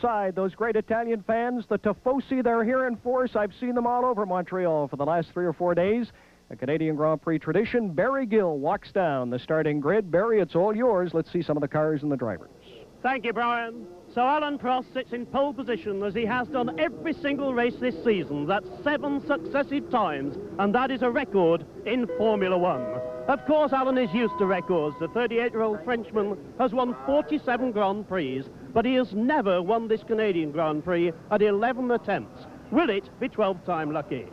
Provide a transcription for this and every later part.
outside, those great Italian fans, the Tifosi, they're here in force. I've seen them all over Montreal for the last 3 or 4 days. A Canadian Grand Prix tradition. Barry Gill walks down the starting grid. Barry, it's all yours. Let's see some of the cars and the drivers. Thank you, Brian. So Alan Prost sits in pole position as he has done every single race this season. That's 7 successive times, and that is a record in Formula One. Of course, Alan is used to records. The 38-year-old Frenchman has won 47 Grand Prix, but he has never won this Canadian Grand Prix at 11 attempts. Will it be 12th time lucky?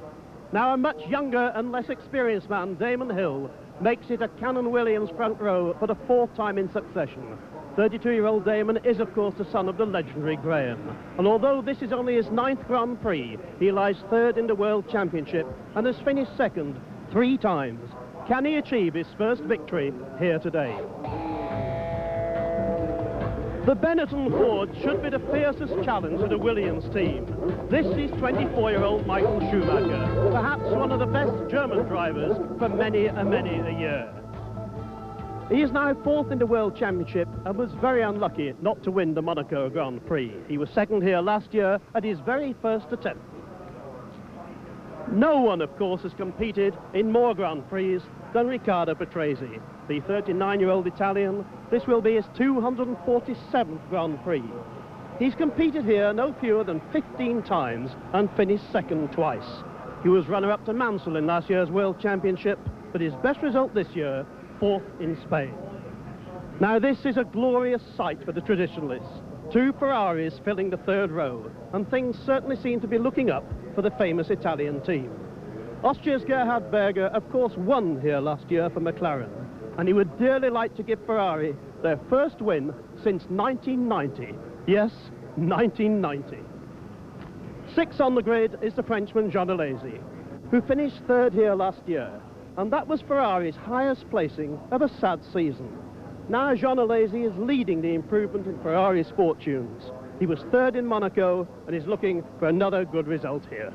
Now, a much younger and less experienced man, Damon Hill, makes it a Cannon Williams front row for the 4th time in succession. 32-year-old Damon is, of course, the son of the legendary Graham. And although this is only his 9th Grand Prix, he lies 3rd in the World Championship and has finished 2nd 3 times. Can he achieve his first victory here today? The Benetton Ford should be the fiercest challenge to the Williams team. This is 24-year-old Michael Schumacher, perhaps one of the best German drivers for many a year. He is now 4th in the World Championship and was very unlucky not to win the Monaco Grand Prix. He was 2nd here last year at his very first attempt. No one, of course, has competed in more Grand Prix than Riccardo Patrese, the 39-year-old Italian. This will be his 247th Grand Prix. He's competed here no fewer than 15 times and finished 2nd twice. He was runner-up to Mansell in last year's World Championship, but his best result this year, 4th in Spain. Now, this is a glorious sight for the traditionalists. 2 Ferraris filling the 3rd row, and things certainly seem to be looking up for the famous Italian team. Austria's Gerhard Berger, of course, won here last year for McLaren, and he would dearly like to give Ferrari their first win since 1990. Yes, 1990. 6th on the grid is the Frenchman Jean Alesi, who finished 3rd here last year, and that was Ferrari's highest placing of a sad season. Now Jean Alesi is leading the improvement in Ferrari's fortunes. He was 3rd in Monaco and is looking for another good result here.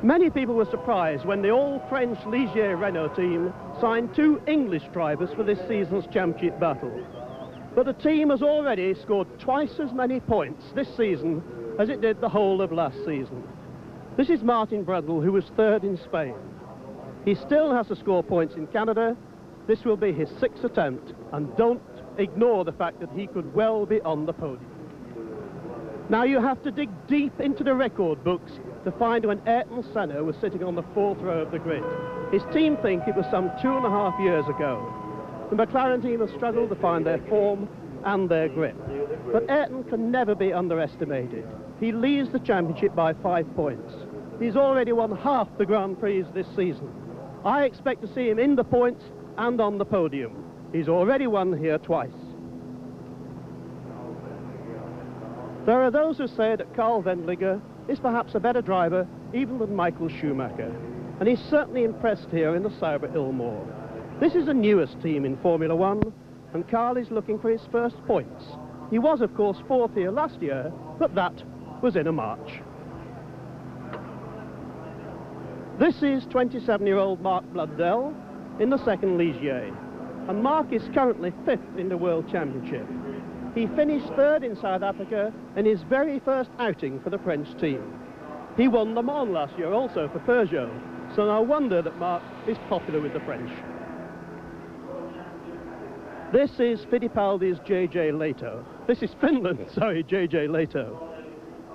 Many people were surprised when the all-French Ligier Renault team signed 2 English drivers for this season's championship battle. But the team has already scored twice as many points this season as it did the whole of last season. This is Martin Brundle, who was 3rd in Spain. He still has to score points in Canada. This will be his 6th attempt, and don't ignore the fact that he could well be on the podium. Now, you have to dig deep into the record books to find when Ayrton Senna was sitting on the 4th row of the grid. His team think it was some 2.5 years ago. The McLaren team has struggled to find their form and their grip. But Ayrton can never be underestimated. He leads the championship by 5 points. He's already won half the Grand Prix this season. I expect to see him in the points and on the podium. He's already won here twice. There are those who say that Karl Wendlinger is perhaps a better driver even than Michael Schumacher, and he's certainly impressed here in the Sauber Ilmor. This is the newest team in Formula One, and Karl is looking for his first points. He was, of course, 4th here last year, but that was in a March. This is 27-year-old Mark Blundell in the 2nd Ligier, and Mark is currently 5th in the World Championship. He finished 3rd in South Africa in his very first outing for the French team. He won Le Mans last year also for Peugeot, so no wonder that Mark is popular with the French. This is Fittipaldi's J.J. Leto. This is Finland, sorry, J.J. Leto.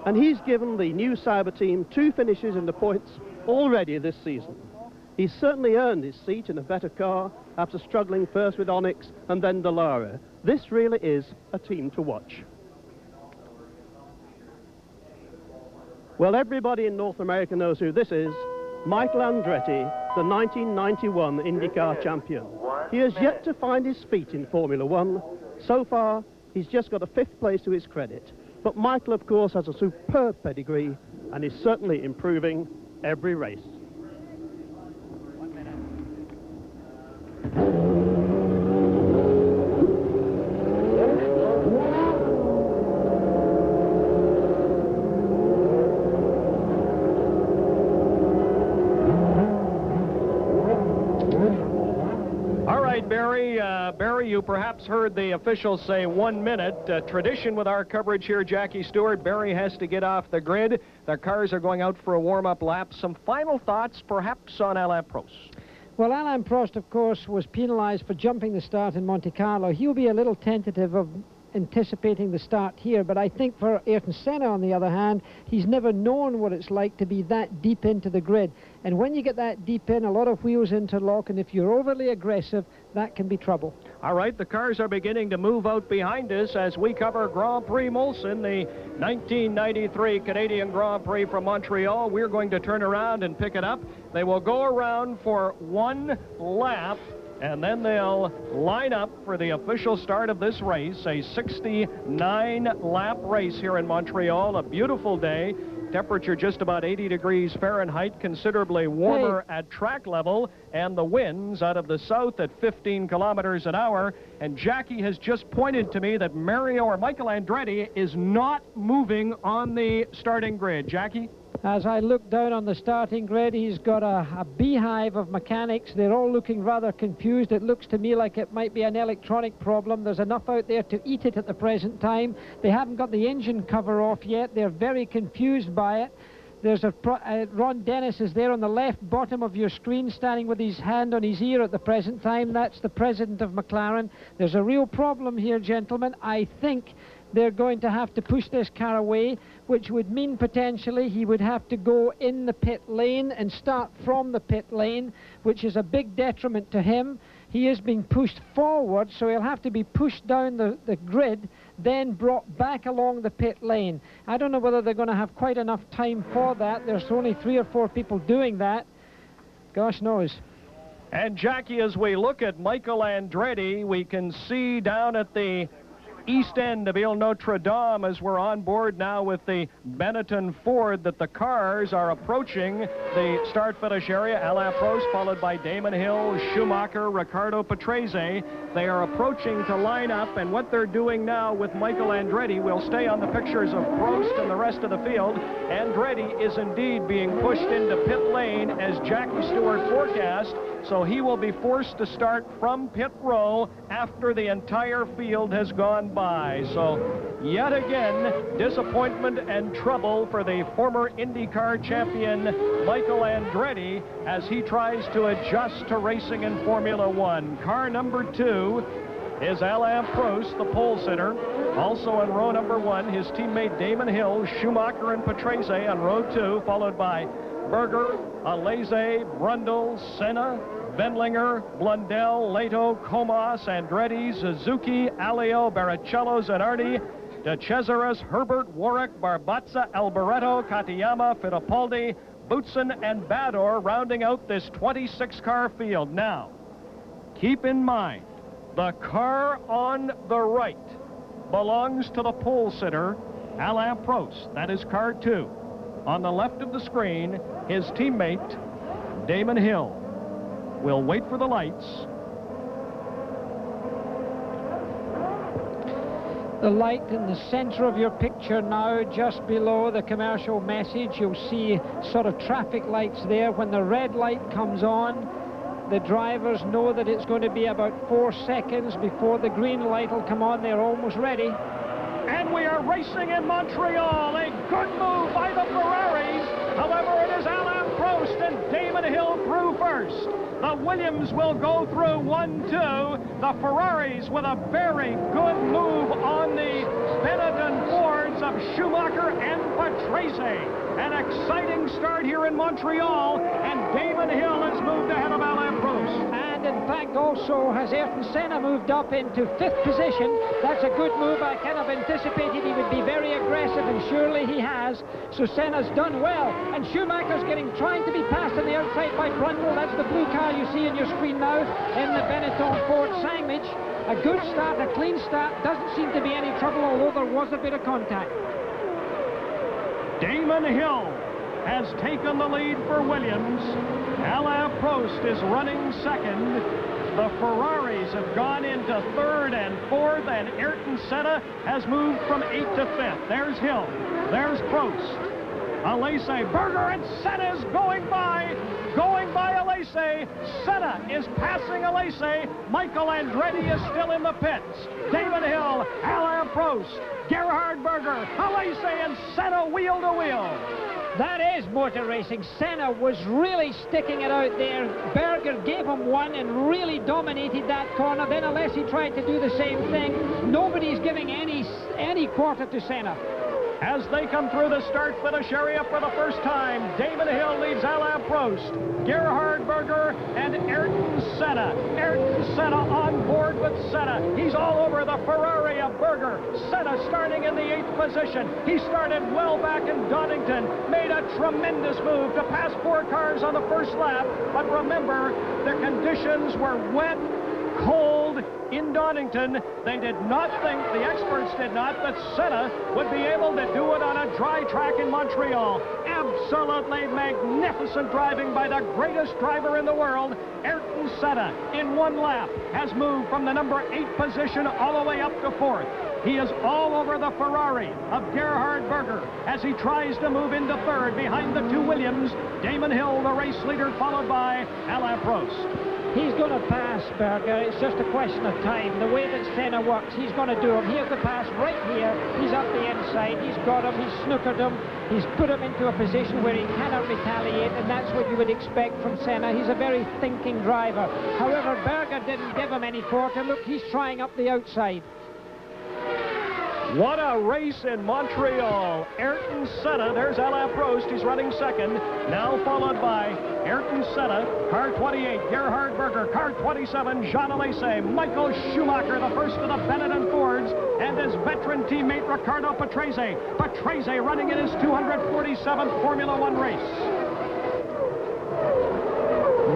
And he's given the new Sauber team 2 finishes in the points already this season. He's certainly earned his seat in a better car after struggling first with Onyx and then Dallara. This really is a team to watch. Well, everybody in North America knows who this is. Michael Andretti, the 1991 IndyCar champion. He has yet to find his feet in Formula One. So far, he's just got a 5th place to his credit. But Michael, of course, has a superb pedigree and is certainly improving every race. Barry Barry, you perhaps heard the officials say 1 minute. Tradition with our coverage here, Jackie Stewart. Barry has to get off the grid. The cars are going out for a warm-up lap. Some final thoughts, perhaps, on Alain Prost? Well, Alain Prost, of course, was penalised for jumping the start in Monte Carlo. He'll be a little tentative of anticipating the start here, but I think for Ayrton Senna, on the other hand, he's never known what it's like to be that deep into the grid. And when you get that deep in, a lot of wheels interlock, and if you're overly aggressive, that can be trouble. All right, the cars are beginning to move out behind us as we cover Grand Prix Molson, the 1993 Canadian Grand Prix from Montreal. We're going to turn around and pick it up. They will go around for 1 lap, and then they'll line up for the official start of this race, a 69-lap race here in Montreal. A beautiful day. Temperature just about 80 degrees Fahrenheit, considerably warmer at track level, and the winds out of the south at 15 kilometers an hour. And Jackie has just pointed to me that Michael Andretti is not moving on the starting grid. Jackie? As I look down on the starting grid, he's got a beehive of mechanics. They're all looking rather confused. It looks to me like it might be an electronic problem. There's enough out there to eat it at the present time. They haven't got the engine cover off yet. They're very confused by it. There's Ron Dennis is there on the left bottom of your screen, standing with his hand on his ear at the present time. That's the president of McLaren. There's a real problem here, gentlemen. I think they're going to have to push this car away, which would mean potentially he would have to go in the pit lane and start from the pit lane, which is a big detriment to him. He is being pushed forward, so he'll have to be pushed down the grid, then brought back along the pit lane. I don't know whether they're going to have quite enough time for that. There's only 3 or 4 people doing that. Gosh knows. And Jackie, as we look at Michael Andretti, we can see down at the east end of Ile Notre Dame, as we're on board now with the Benetton Ford, that the cars are approaching the start-finish area. Alain Prost, followed by Damon Hill, Schumacher, Riccardo Patrese. They are approaching to line up, and what they're doing now with Michael Andretti, we'll stay on the pictures of Prost and the rest of the field. Andretti is indeed being pushed into pit lane as Jackie Stewart forecast, so he will be forced to start from pit row after the entire field has gone by. So yet again, disappointment and trouble for the former IndyCar champion Michael Andretti as he tries to adjust to racing in Formula One. Car number 2 is Alain Prost, the pole sitter. Also in row number 1, his teammate Damon Hill, Schumacher, and Patrese on row 2, followed by Berger, Alesi, Brundle, Senna, Wendlinger, Blundell, Leto, Comas, Andretti, Suzuki, Alio, Barrichello, Zanardi, De Cesaris, Herbert, Warwick, Barbazza, Alboreto, Katayama, Fittipaldi, Boutsen, and Bador rounding out this 26-car field. Now, keep in mind, the car on the right belongs to the pole sitter, Alain Prost. That is car 2. On the left of the screen, his teammate, Damon Hill. We'll wait for the lights. The light in the center of your picture now, just below the commercial message. You'll see sort of traffic lights there. When the red light comes on, the drivers know that it's going to be about 4 seconds before the green light will come on. They're almost ready. And we are racing in Montreal. A good move by the Ferraris. However, it is Alain Prost and Damon Hill through first. The Williams will go through 1-2. The Ferraris with a very good move on the Benetton Fords of Schumacher and Patrese. An exciting start here in Montreal, and Damon Hill has moved ahead of Alain Prost. And in fact, also has Ayrton Senna moved up into 5th position. That's a good move. I kind of anticipated he would be very aggressive, and surely he has. So Senna's done well, and Schumacher's trying to be passed on the outside by Brundle. That's the blue car you see on your screen now in the Benetton Ford signage. A good start, a clean start. Doesn't seem to be any trouble, although there was a bit of contact. Damon Hill has taken the lead for Williams. Alain Prost is running second. The Ferraris have gone into 3rd and 4th, and Ayrton Senna has moved from 8th to 5th. There's Hill. There's Prost. Alesi, Berger, and Senna is going by Alesi. Senna is passing Alesi. Michael Andretti is still in the pits. Damon Hill, Alain Prost, Gerhard Berger, Alesi, and Senna wheel to wheel. That is motor racing. Senna was really sticking it out there. Berger gave him one and really dominated that corner. Then Alesi tried to do the same thing. Nobody's giving any quarter to Senna. As they come through the start-finish area for the first time, Damon Hill leads Alain Prost, Gerhard Berger, and Ayrton Senna. Ayrton Senna on board with Senna. He's all over the Ferrari of Berger. Senna starting in the 8th position. He started well back in Donington, made a tremendous move to pass 4 cars on the first lap. But remember, the conditions were wet, cold in Donington. They did not think, the experts did not, that Senna would be able to do it on a dry track in Montreal. Absolutely magnificent driving by the greatest driver in the world. Ayrton Senna, in 1 lap, has moved from the number 8 position all the way up to 4th. He is all over the Ferrari of Gerhard Berger as he tries to move into 3rd behind the 2 Williams. Damon Hill, the race leader, followed by Alain Prost. He's going to pass Berger. It's just a question of time. The way that Senna works, he's going to do him. Here's the pass right here. He's up the inside. He's got him. He's snookered him. He's put him into a position where he cannot retaliate, and that's what you would expect from Senna. He's a very thinking driver. However, Berger didn't give him any quarter. Look, he's trying up the outside. What a race in Montreal. Ayrton Senna, there's Alain Prost, he's running 2nd. Now followed by Ayrton Senna, car 28, Gerhard Berger, car 27, Jean Alesi, Michael Schumacher, the first of the Benetton Fords, and his veteran teammate Riccardo Patrese. Patrese running in his 247th Formula One race.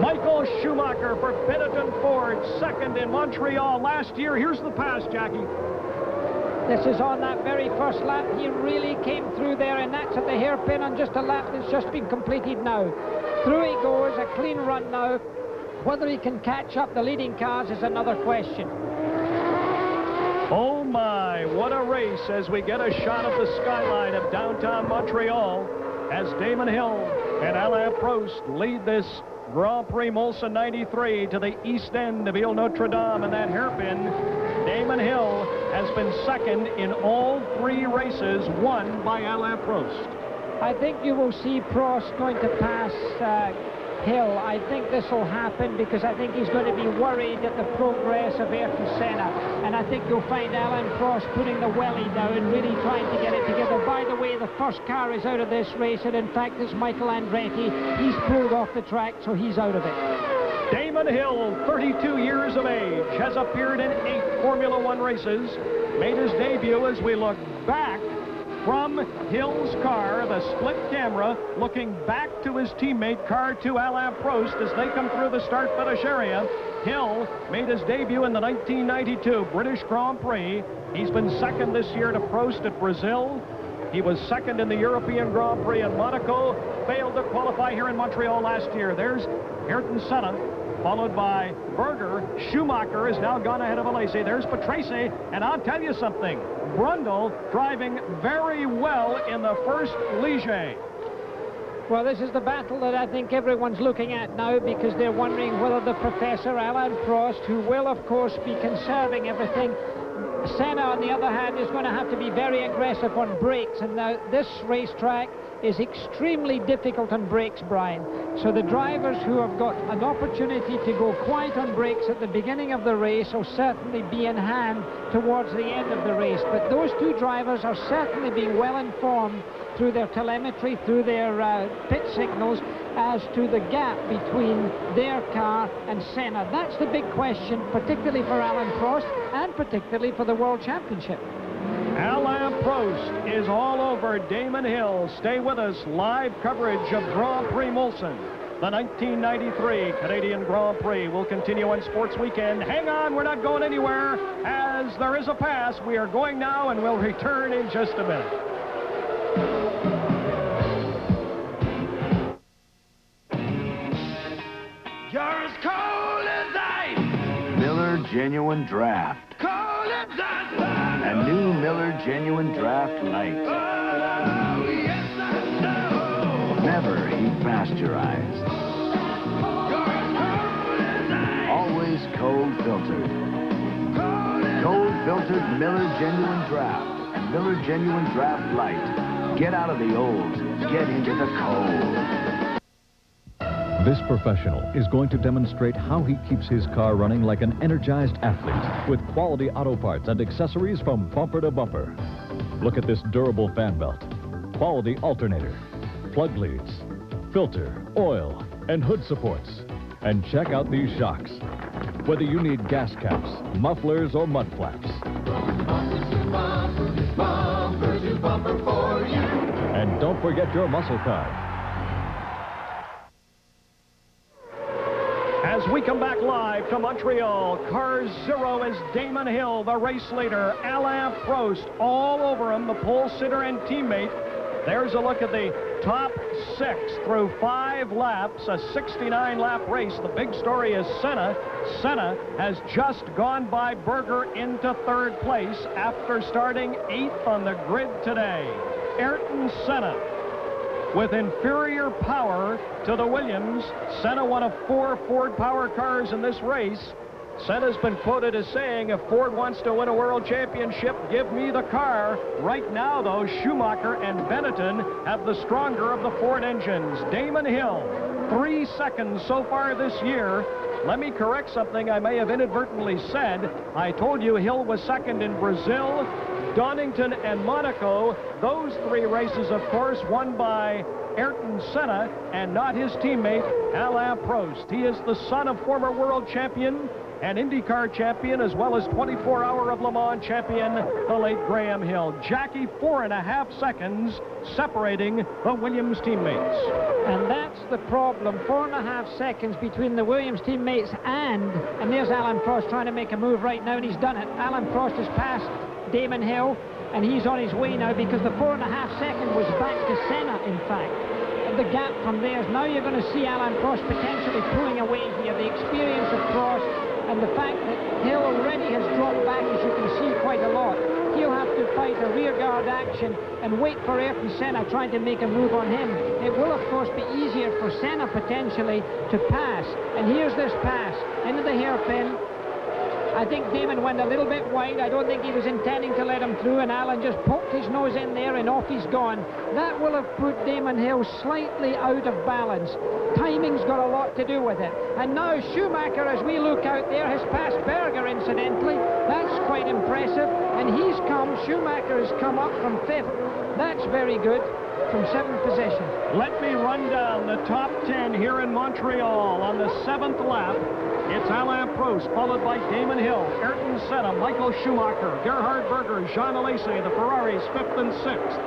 Michael Schumacher for Benetton Ford, 2nd in Montreal last year. Here's the pass, Jackie. This is on that very first lap. He really came through there, and that's at the hairpin on just a lap that's just been completed now. Through he goes, a clean run now. Whether he can catch up the leading cars is another question. Oh my, what a race as we get a shot of the skyline of downtown Montreal as Damon Hill and Alain Prost lead this Grand Prix Molson 93 to the east end of Ile Notre Dame, and that hairpin. Damon Hill has been 2nd in all 3 races won by Alain Prost. I think you will see Prost going to pass Hill. I think this will happen because I think he's going to be worried at the progress of Ayrton Senna. And I think you'll find Alain Prost putting the welly down and really trying to get it together. By the way, the first car is out of this race, and in fact it's Michael Andretti. He's pulled off the track, so he's out of it. Damon Hill, 32 years of age, has appeared in 8 Formula One races, made his debut as we look back from Hill's car, the split camera, looking back to his teammate, car 2 Alain Prost, as they come through the start-finish area. Hill made his debut in the 1992 British Grand Prix. He's been 2nd this year to Prost at Brazil. He was 2nd in the European Grand Prix in Monaco, failed to qualify here in Montreal last year. There's Ayrton Senna, followed by Berger. Schumacher has now gone ahead of Alesi. There's Patrese, and I'll tell you something, Brundle driving very well in the first Ligier. Well, this is the battle that I think everyone's looking at now, because they're wondering whether the Professor Alain Prost, who will of course be conserving everything, Senna on the other hand is going to have to be very aggressive on brakes, and now this racetrack is extremely difficult on brakes, Brian. So the drivers who have got an opportunity to go quiet on brakes at the beginning of the race will certainly be in hand towards the end of the race. But those 2 drivers are certainly being well informed through their telemetry, through their pit signals, as to the gap between their car and Senna. That's the big question, particularly for Alain Prost and particularly for the World Championship. Alain Prost is all over Damon Hill. Stay with us. Live coverage of Grand Prix Molson. The 1993 Canadian Grand Prix will continue on Sports Weekend. Hang on, we're not going anywhere. As there is a pass, we are going now, and we'll return in just a minute. You're as cold as ice. Miller Genuine Draft. Cold as ice. A new Miller Genuine Draft Light. Oh, yes, I know. Never heat pasteurized. You're ice cold filtered. Cold filtered Miller Genuine Draft and Miller Genuine Draft Light. Get out of the old, get into the cold. This professional is going to demonstrate how he keeps his car running like an energized athlete with quality auto parts and accessories from bumper to bumper. Look at this durable fan belt, quality alternator, plug leads, filter, oil, and hood supports. And check out these shocks. Whether you need gas caps, mufflers, or mud flaps. Bumper to bumper for you. And don't forget your muscle card. As we come back live to Montreal, car 0 is Damon Hill, the race leader. Alain Prost all over him, the pole sitter and teammate. There's a look at the top 6 through 5 laps, a 69-lap race. The big story is Senna. Senna has just gone by Berger into 3rd place after starting 8th on the grid today. Ayrton Senna, with inferior power to the Williams. Senna, one of 4 Ford power cars in this race. Senna's been quoted as saying, if Ford wants to win a world championship, give me the car. Right now, though, Schumacher and Benetton have the stronger of the Ford engines. Damon Hill, 3 seconds so far this year. Let me correct something I may have inadvertently said. I told you Hill was 2nd in Brazil, Donington, and Monaco. Those 3 races, of course, won by Ayrton Senna and not his teammate, Alain Prost. He is the son of former world champion and IndyCar champion, as well as 24-hour of Le Mans champion, the late Graham Hill. Jackie, 4.5 seconds separating the Williams teammates. And that's the problem, 4.5 seconds between the Williams teammates and there's Alain Prost trying to make a move right now, and he's done it. Alain Prost has passed Damon Hill, and he's on his way now, because the 4.5 seconds was back to Senna, in fact. The gap from there is now you're going to see Alain Prost potentially pulling away here. The experience of Prost and the fact that Hill already has dropped back, as you can see, quite a lot. He'll have to fight a rearguard action and wait for Ayrton Senna trying to make a move on him. It will, of course, be easier for Senna potentially to pass. And here's this pass into the hairpin. I think Damon went a little bit wide. I don't think he was intending to let him through, and Alain just poked his nose in there and off he's gone. That will have put Damon Hill slightly out of balance. Timing's got a lot to do with it. And now Schumacher, as we look out there, has passed Berger, incidentally. That's quite impressive. And Schumacher has come up from 5th. That's very good, from 7th position. Let me run down the top 10 here in Montreal. On the 7th lap, it's Alain Prost, followed by Damon Hill, Ayrton Senna, Michael Schumacher, Gerhard Berger, Jean Alesi, the Ferraris, 5th and 6th.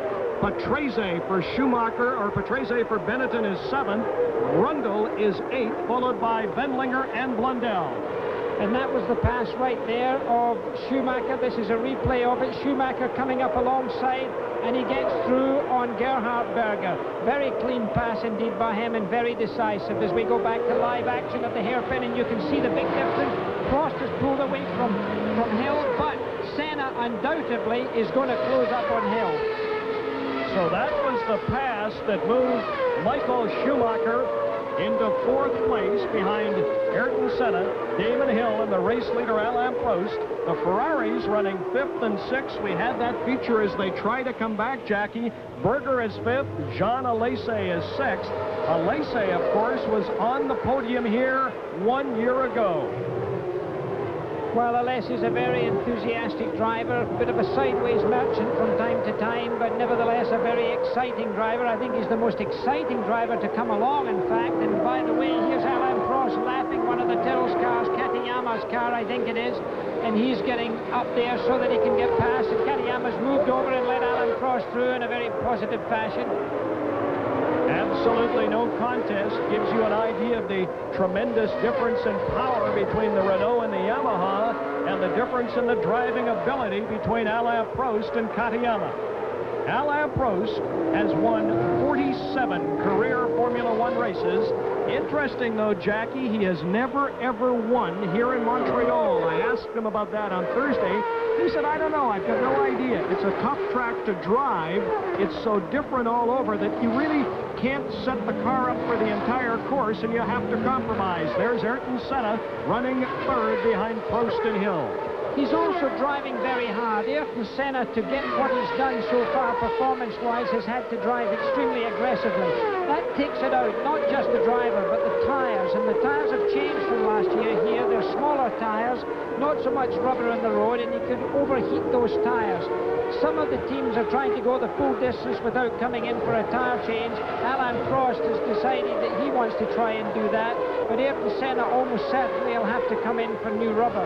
Patrese for Schumacher, or Patrese for Benetton is 7th. Rundle is 8th, followed by Wendlinger and Blundell. And that was the pass right there of Schumacher. This is a replay of it. Schumacher coming up alongside, and he gets through on Gerhard Berger. Very clean pass indeed by him, and very decisive. As we go back to live action at the hairpin, and you can see the big difference. Prost has pulled away from Hill, but Senna undoubtedly is going to close up on Hill. So that was the pass that moved Michael Schumacher into 4th place behind Ayrton Senna, Damon Hill, and the race leader Alain Prost. The Ferraris running 5th and 6th. We had that feature as they try to come back, Jackie. Berger is 5th. Jean Alesi is 6th. Alesi, of course, was on the podium here 1 year ago. Well, Alesi's a very enthusiastic driver, a bit of a sideways merchant from time to time, but nevertheless a very exciting driver. I think he's the most exciting driver to come along, in fact. And by the way, here's Alain Prost lapping one of the Tyrrell's cars, Katayama's car, I think it is, and he's getting up there so that he can get past. And Katayama's moved over and let Alain Prost through in a very positive fashion. Absolutely no contest. Gives you an idea of the tremendous difference in power between the Renault and the Yamaha, and the difference in the driving ability between Alain Prost and Katayama. Alain Prost has won 47 career Formula One races. Interesting, though, Jackie, he has never, ever won here in Montreal. I asked him about that on Thursday. He said, I don't know. I've got no idea. It's a tough track to drive. It's so different all over that you really can't set the car up for the entire course, and you have to compromise. There's Ayrton Senna running third behind Prost and Hill. He's also driving very hard. Ayrton Senna, to get what he's done so far performance-wise, has had to drive extremely aggressively. That takes it out, not just the driver, but the tyres. And the tyres have changed from last year here. They're smaller tyres, not so much rubber on the road, and you can overheat those tyres. Some of the teams are trying to go the full distance without coming in for a tyre change. Alain Prost has decided that he wants to try and do that, but Ayrton Senna almost certainly will have to come in for new rubber.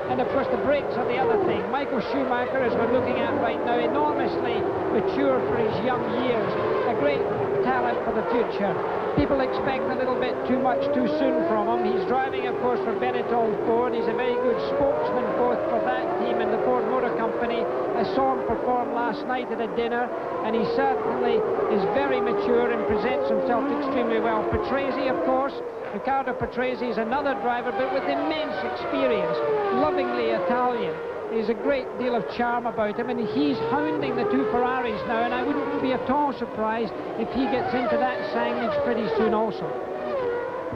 And, of course, the brakes are the other thing. Michael Schumacher, as we're looking at right now, enormously mature for his young years. A great talent for the future. People expect a little bit too much too soon from him. He's driving, of course, for Benetton Ford. He's a very good spokesman both for that team and the Ford Motor Company. I saw him perform last night at a dinner, and he certainly is very mature and presents himself extremely well. Patrese, of course, Riccardo Patrese is another driver, but with immense experience, lovingly Italian. There's a great deal of charm about him, and he's hounding the two Ferraris now, and I wouldn't be at all surprised if he gets into that signage pretty soon also.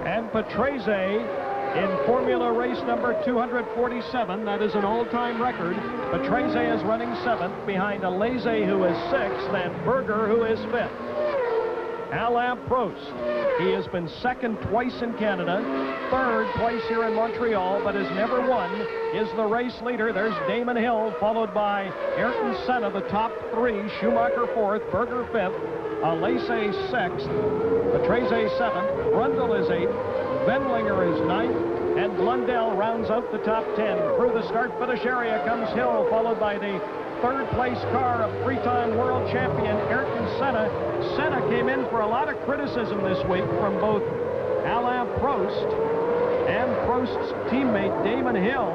And Patrese in Formula race number 247, that is an all-time record. Patrese is running 7th behind Alesi, who is 6th, and Berger, who is 5th. Alain Prost, he has been 2nd twice in Canada, 3rd twice here in Montreal, but has never won, is the race leader. There's Damon Hill, followed by Ayrton Senna, the top 3, Schumacher 4th, Berger 5th, Alesi 6th, Patrese 7th, Brundle is 8th, Wendlinger is 9th, and Blundell rounds out the top 10. Through the start-finish area comes Hill, followed by the third-place car of three-time world champion Ayrton Senna. Senna came in for a lot of criticism this week from both Alain Prost and Prost's teammate Damon Hill.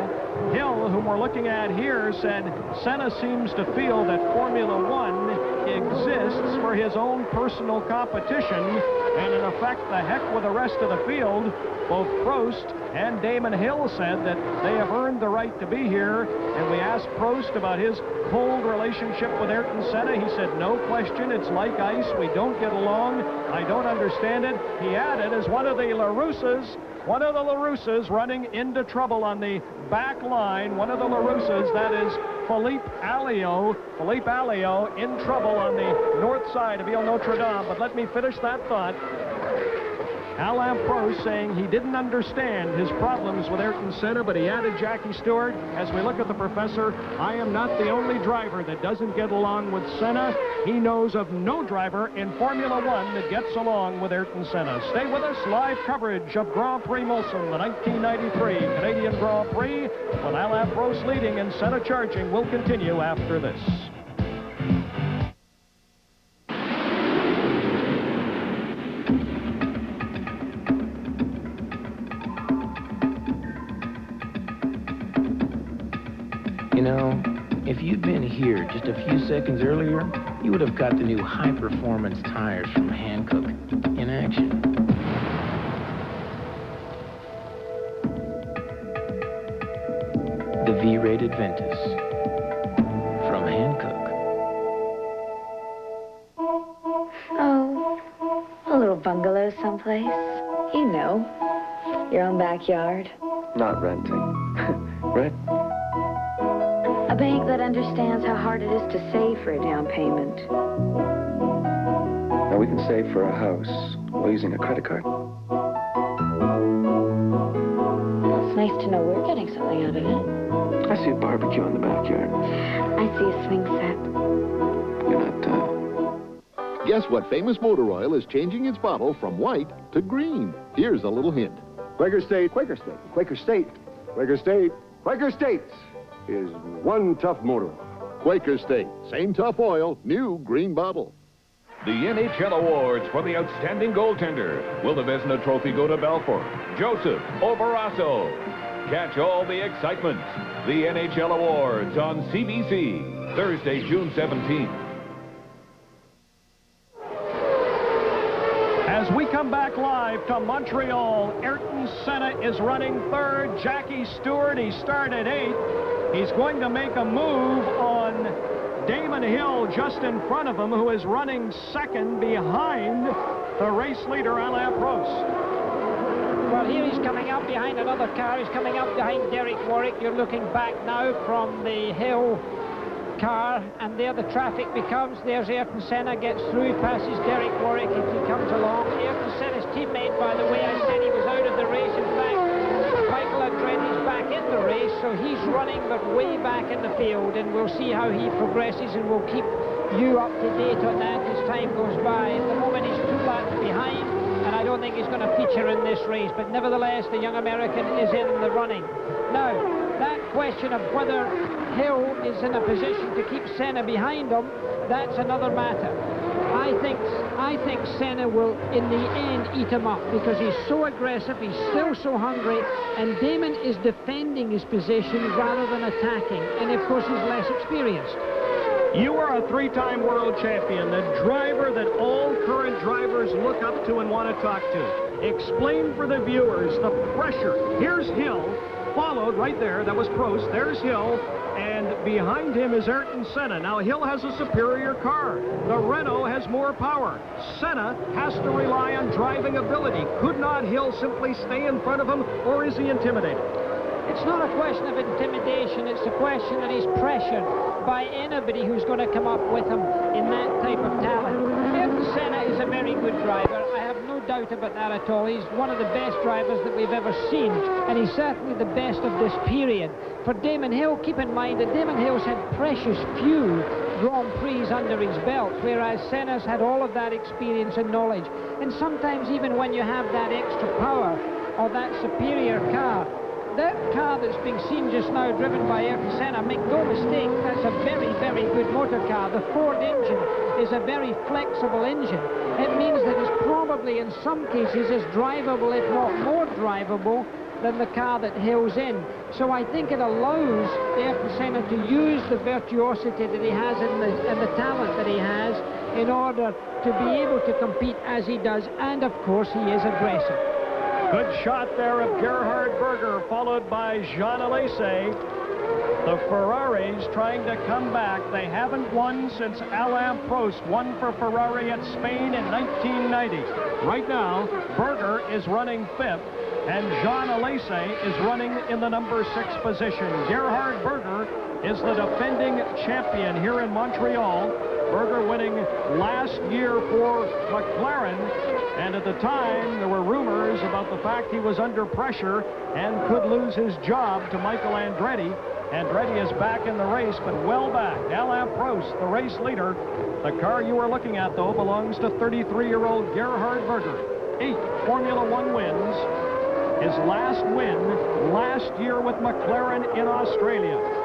Hill, whom we're looking at here, said Senna seems to feel that Formula One exists for his own personal competition, and in effect, the heck with the rest of the field. Both Prost and Damon Hill said that they have earned the right to be here, and we asked Prost about his cold relationship with Ayrton Senna. He said, no question, it's like ice. We don't get along. I don't understand it. He added, as one of the LaRussas running into trouble on the back line, one of the LaRussas, that is Philippe Alliot. Philippe Alliot in trouble on the north side of Ile Notre Dame. But let me finish that thought. Alain Prost saying he didn't understand his problems with Ayrton Senna, but he added, Jackie Stewart, as we look at the professor, I am not the only driver that doesn't get along with Senna. He knows of no driver in Formula One that gets along with Ayrton Senna. Stay with us. Live coverage of Grand Prix Mulsanne, the 1993 Canadian Grand Prix, with Alain Prost leading and Senna charging, will continue after this. You know, if you'd been here just a few seconds earlier, you would have got the new high-performance tires from Hankook in action. The V-rated Ventus from Hankook. Oh, a little bungalow someplace. You know, your own backyard. Not renting. Right? A bank that understands how hard it is to save for a down payment. Now we can save for a house while using a credit card. Well, it's nice to know we're getting something out of it. I see a barbecue in the backyard. I see a swing set. You're not, Guess what famous motor oil is changing its bottle from white to green? Here's a little hint. Quaker State, Quaker State, Quaker State, Quaker State, Quaker State is one tough motor oil. Quaker State, same tough oil, new green bottle. The NHL Awards for the Outstanding Goaltender. Will the Vezina Trophy go to Belfort, Joseph, or Barrasso? Catch all the excitement. The NHL Awards on CBC, Thursday, June 17th. As we come back live to Montreal, Ayrton Senna is running third. Jackie Stewart, he started 8th. He's going to make a move on Damon Hill just in front of him, who is running second behind the race leader, Alain Prost. Well, here he's coming up behind another car. He's coming up behind Derek Warwick. You're looking back now from the Hill car, and there the traffic becomes. There's Ayrton Senna, gets through, passes Derek Warwick as he comes along. Ayrton Senna's teammate, by the way, I said he was out of the race. In fact, Michael Andretti's back in the race, so he's running but way back in the field, and we'll see how he progresses, and we'll keep you up to date on that as time goes by. At the moment, he's 2 laps behind, and I don't think he's going to feature in this race, but nevertheless, the young American is in the running. Now, that question of whether Hill is in a position to keep Senna behind him, that's another matter. I think Senna will, in the end, eat him up because he's so aggressive, he's still so hungry, and Damon is defending his position rather than attacking, and of course he's less experienced. You are a 3-time world champion, the driver that all current drivers look up to and want to talk to. Explain for the viewers the pressure. Here's Hill, followed right there, that was Prost, there's Hill, and behind him is Ayrton Senna. Now, Hill has a superior car. The Renault has more power. Senna has to rely on driving ability. Could not Hill simply stay in front of him, or is he intimidated? It's not a question of intimidation, it's a question that he's pressured by anybody who's going to come up with him in that type of talent. Ayrton Senna is a very good driver. I have no doubt about that at all. He's one of the best drivers that we've ever seen, and he's certainly the best of this period. For Damon Hill, keep in mind that Damon Hill's had precious few Grand Prix under his belt, whereas Senna's had all of that experience and knowledge. And sometimes even when you have that extra power or that superior car, that car that's being seen just now, driven by Ayrton Senna, make no mistake, that's a very, very good motor car. The Ford engine is a very flexible engine. It means that it's probably, in some cases, as drivable, if not more drivable, than the car that Hill's in. So I think it allows Ayrton Senna to use the virtuosity that he has and the talent that he has in order to be able to compete as he does, and of course he is aggressive. Good shot there of Gerhard Berger, followed by Jean Alesi. The Ferraris trying to come back. They haven't won since Alain Prost won for Ferrari at Spain in 1990. Right now, Berger is running 5th, and Jean Alesi is running in the number 6 position. Gerhard Berger is the defending champion here in Montreal. Berger winning last year for McLaren, and at the time there were rumors about the fact he was under pressure and could lose his job to Michael Andretti. Andretti is back in the race, but well back. Alain Prost, the race leader. The car you are looking at, though, belongs to 33-year-old Gerhard Berger. 8 Formula One wins. His last win last year with McLaren in Australia.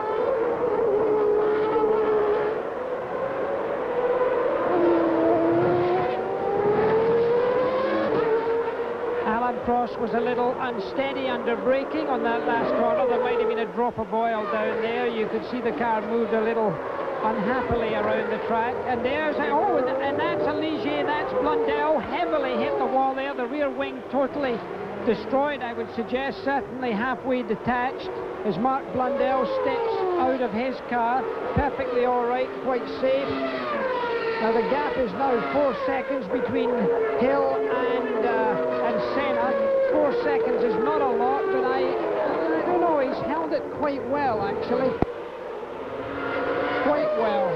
Prost was a little unsteady under braking on that last corner. There might have been a drop of oil down there. You could see the car moved a little unhappily around the track. And there's, oh, and that's Ligier, that's Blundell, heavily hit the wall there. The rear wing totally destroyed, I would suggest, certainly halfway detached as Mark Blundell steps out of his car. Perfectly all right, quite safe. Now the gap is now 4 seconds between Hill and Senna. 4 seconds is not a lot, but I don't know, he's held it quite well, actually. Quite well.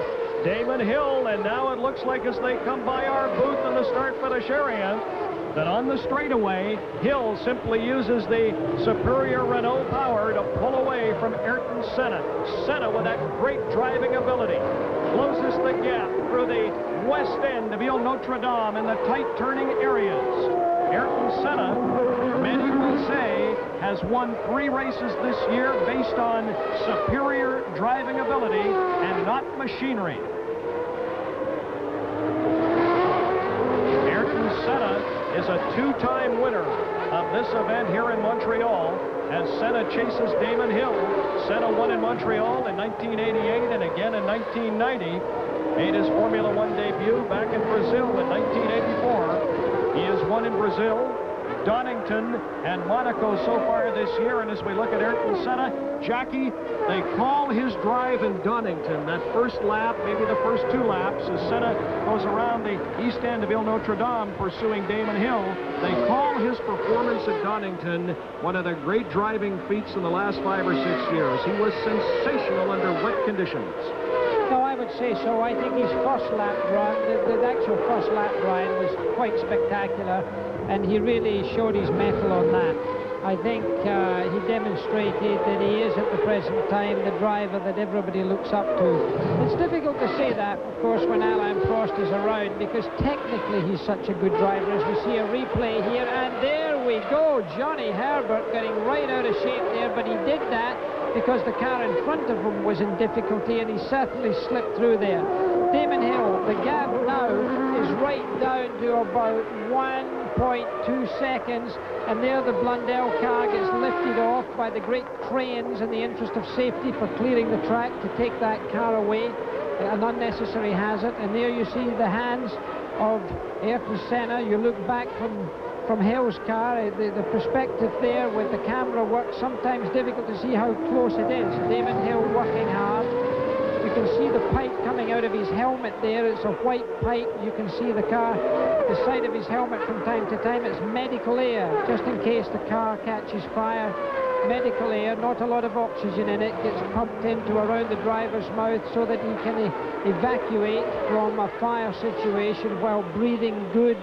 Damon Hill, and now it looks like as they come by our booth in the start-finish area, that on the straightaway, Hill simply uses the superior Renault power to pull away from Ayrton Senna. Senna, with that great driving ability, closes the gap through the west end of Ile Notre Dame in the tight turning areas. Ayrton Senna, many will say, has won 3 races this year based on superior driving ability and not machinery. Ayrton Senna is a 2-time winner of this event here in Montreal as Senna chases Damon Hill. Senna won in Montreal in 1988 and again in 1990. Made his Formula One debut back in Brazil in 1984. He has won in Brazil, Donington and Monaco so far this year. And as we look at Ayrton Senna, Jackie, they call his drive in Donington, that first lap, maybe the first 2 laps, as Senna goes around the east end of Ile Notre Dame pursuing Damon Hill. They call his performance at Donington one of the great driving feats in the last 5 or 6 years. He was sensational under wet conditions. No, I would say so. I think his first lap run, the actual first lap, Brian, was quite spectacular, and he really showed his mettle on that. I think he demonstrated that he is at the present time the driver that everybody looks up to. It's difficult to say that, of course, when Alain Prost is around, because technically he's such a good driver, as we see a replay here, and there we go, Johnny Herbert getting right out of shape there, but he did that because the car in front of him was in difficulty, and he certainly slipped through there. Damon Hill, the gap now is right down to about 1.2 seconds, and there the Blundell car gets lifted off by the great cranes in the interest of safety for clearing the track to take that car away, an unnecessary hazard. And there you see the hands of Ayrton Senna. You look back from Hill's car, the perspective there with the camera work, sometimes difficult to see how close it is. Damon Hill working hard. You can see the pipe coming out of his helmet there. It's a white pipe. You can see the car, the side of his helmet from time to time. It's medical air, just in case the car catches fire. Medical air, not a lot of oxygen in it, gets pumped into around the driver's mouth so that he can evacuate from a fire situation while breathing good,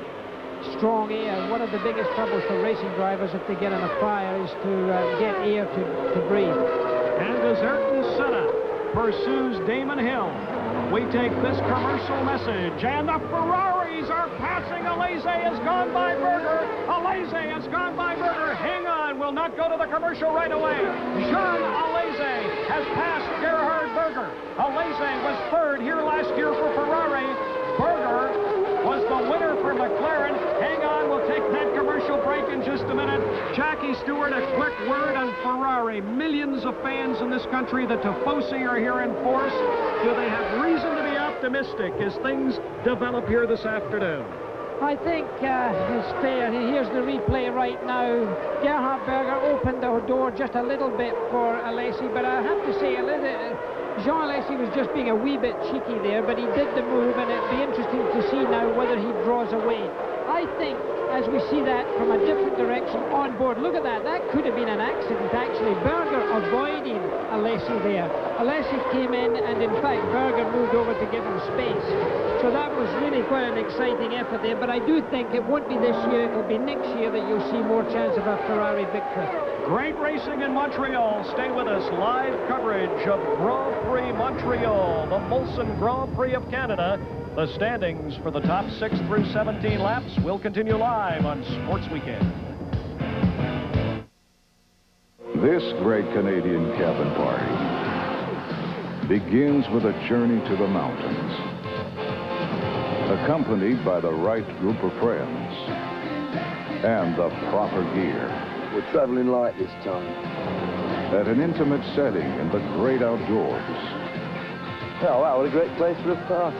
strong air. One of the biggest troubles for racing drivers if they get in a fire is to get air to breathe. And as Ayrton Senna pursues Damon Hill, we take this commercial message, and the Ferraris are passing. Alese has gone by Berger. Alese has gone by Berger. Hang on, we'll not go to the commercial right away. Jean Alese has passed Gerhard Berger. Alese was third here last year for Ferrari. Berger was the winner for McLaren. Hang on, we'll take that commercial break in just a minute. Jackie Stewart, a quick word on Ferrari. Millions of fans in this country, the Tifosi are here in force. Do they have reason to be optimistic as things develop here this afternoon? I think it's fair. Here's the replay right now. Gerhard Berger opened the door just a little bit for Alesi, but I have to say, Jean Alesi was just being a wee bit cheeky there, but he did the move, and it'd be interesting to see now whether he draws away. I think, as we see that from a different direction on board, look at that. That could have been an accident, actually. Berger avoiding Alesi there. Alesi came in, and in fact, Berger moved over to give him space. So that was really quite an exciting effort there, but I do think it won't be this year, it'll be next year that you'll see more chance of a Ferrari victory. Great racing in Montreal. Stay with us. Live coverage of Grand Prix Montreal, the Molson Grand Prix of Canada. The standings for the top 6 through 17 laps will continue live on Sports Weekend. This great Canadian cabin party begins with a journey to the mountains, accompanied by the right group of friends and the proper gear. We're traveling light this time. At an intimate setting in the great outdoors. Oh, wow, what a great place for a party.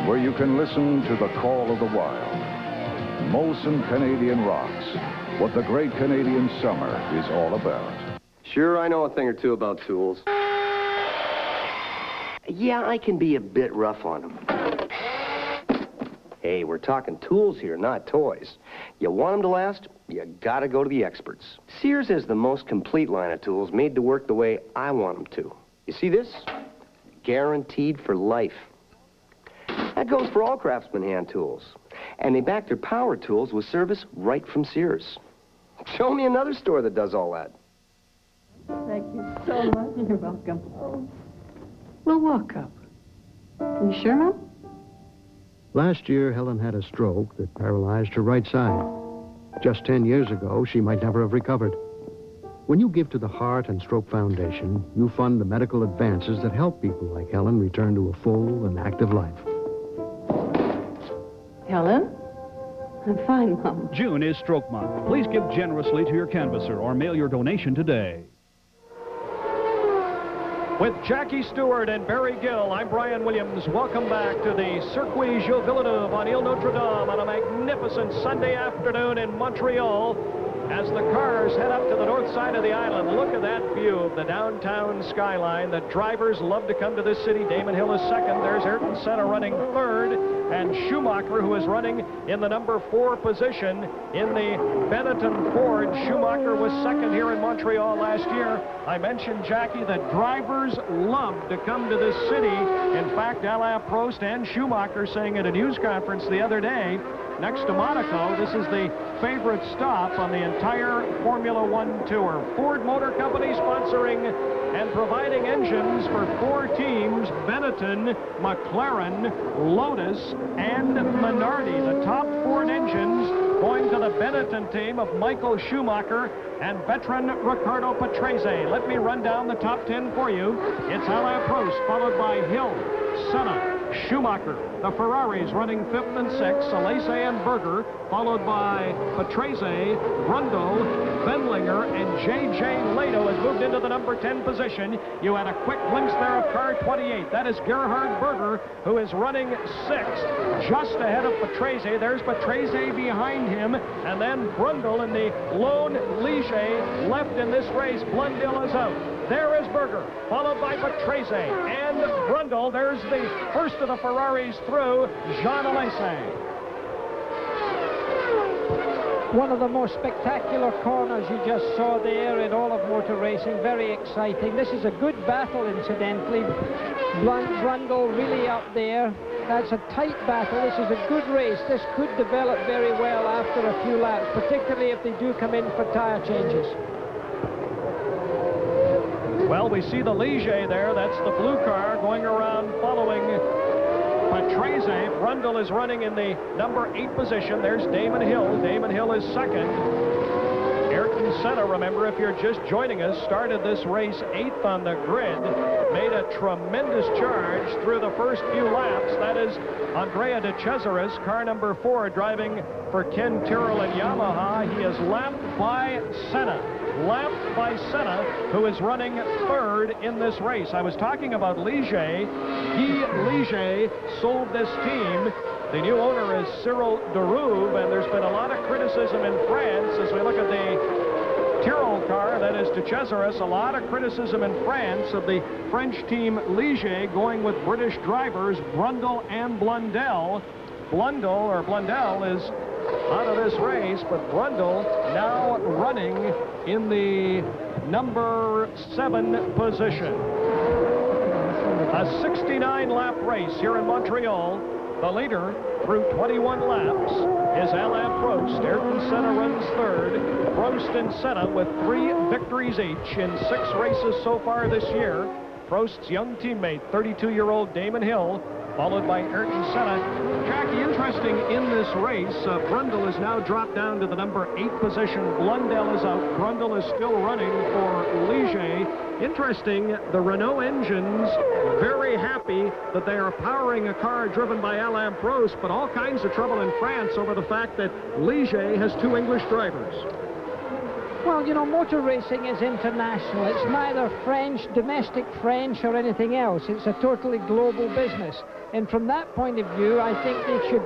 Where you can listen to the call of the wild. Molson Canadian rocks, what the great Canadian summer is all about. Sure, I know a thing or two about tools. Yeah, I can be a bit rough on them. Hey, we're talking tools here, not toys. You want them to last, you gotta go to the experts. Sears has the most complete line of tools made to work the way I want them to. You see this? Guaranteed for life. That goes for all Craftsman hand tools. And they back their power tools with service right from Sears. Show me another store that does all that. Thank you so much. You're welcome. Oh. We'll walk up. You sure, Mom? Last year, Helen had a stroke that paralyzed her right side. Just 10 years ago, she might never have recovered. When you give to the Heart and Stroke Foundation, you fund the medical advances that help people like Helen return to a full and active life. Helen? I'm fine, Mom. June is Stroke Month. Please give generously to your canvasser or mail your donation today. With Jackie Stewart and Barry Gill, I'm Brian Williams. Welcome back to the Circuit Gilles Villeneuve on Ile Notre Dame on a magnificent Sunday afternoon in Montreal. As the cars head up to the north side of the island, look at that view of the downtown skyline. The drivers love to come to this city. Damon Hill is second. There's Ayrton Senna running third. And Schumacher, who is running in the number 4 position in the Benetton Ford. Schumacher was second here in Montreal last year. I mentioned, Jackie, that drivers love to come to this city. In fact, Alain Prost and Schumacher saying at a news conference the other day, next to Monaco, this is the favorite stop on the entire Formula One tour. Ford Motor Company sponsoring and providing engines for 4 teams: Benetton, McLaren, Lotus, and Minardi. The top Ford engines going to the Benetton team of Michael Schumacher and veteran Riccardo Patrese. Let me run down the top 10 for you. It's Alain Prost, followed by Hill, Senna, Schumacher. The Ferraris running 5th and 6th, Alesi and Berger, followed by Patrese, Brundle, Benlinger, and J.J. Lado has moved into the number 10 position. You had a quick glimpse there of car 28. That is Gerhard Berger, who is running 6th, just ahead of Patrese. There's Patrese behind him, and then Brundle in the lone Ligier left in this race. Blundell is out. There is Berger, followed by Patrese and Brundle. There's the first of the Ferraris through, Jean Alesi. One of the most spectacular corners you just saw there in all of motor racing. Very exciting. This is a good battle, incidentally. Brundle really up there. That's a tight battle. This is a good race. This could develop very well after a few laps, particularly if they do come in for tire changes. Well, we see the Ligier there. That's the blue car going around following Patrese. Brundle is running in the number 8 position. There's Damon Hill. Damon Hill is second. Ayrton Senna, remember, if you're just joining us, started this race 8th on the grid, made a tremendous charge through the first few laps. That is Andrea De Cesaris, car number 4, driving for Ken Tyrrell and Yamaha. He is lapped by Senna. Lapped by Senna, who is running 3rd in this race. I was talking about Ligier. Guy Ligier sold this team. The new owner is Cyril Deroube, and there's been a lot of criticism in France as we look at the Tyrrell car, that is De Cesaris. A lot of criticism in France of the French team Ligier going with British drivers Brundle and Blundell. Blundell is out of this race, but Brundle now running in the number 7 position. A 69-lap race here in Montreal. The leader through 21 laps is Alain Prost. Ayrton Senna runs 3rd. Prost and Senna with 3 victories each in 6 races so far this year. Prost's young teammate, 32-year-old Damon Hill, followed by Ayrton Senna. Jackie, interesting in this race, Brundle has now dropped down to the number 8 position. Blundell is out. Brundle is still running for Ligier. Interesting, the Renault engines very happy that they are powering a car driven by Alain Prost, but all kinds of trouble in France over the fact that Ligier has 2 English drivers. Well, you know, motor racing is international. It's neither French, domestic French, or anything else. It's a totally global business. And from that point of view, I think they should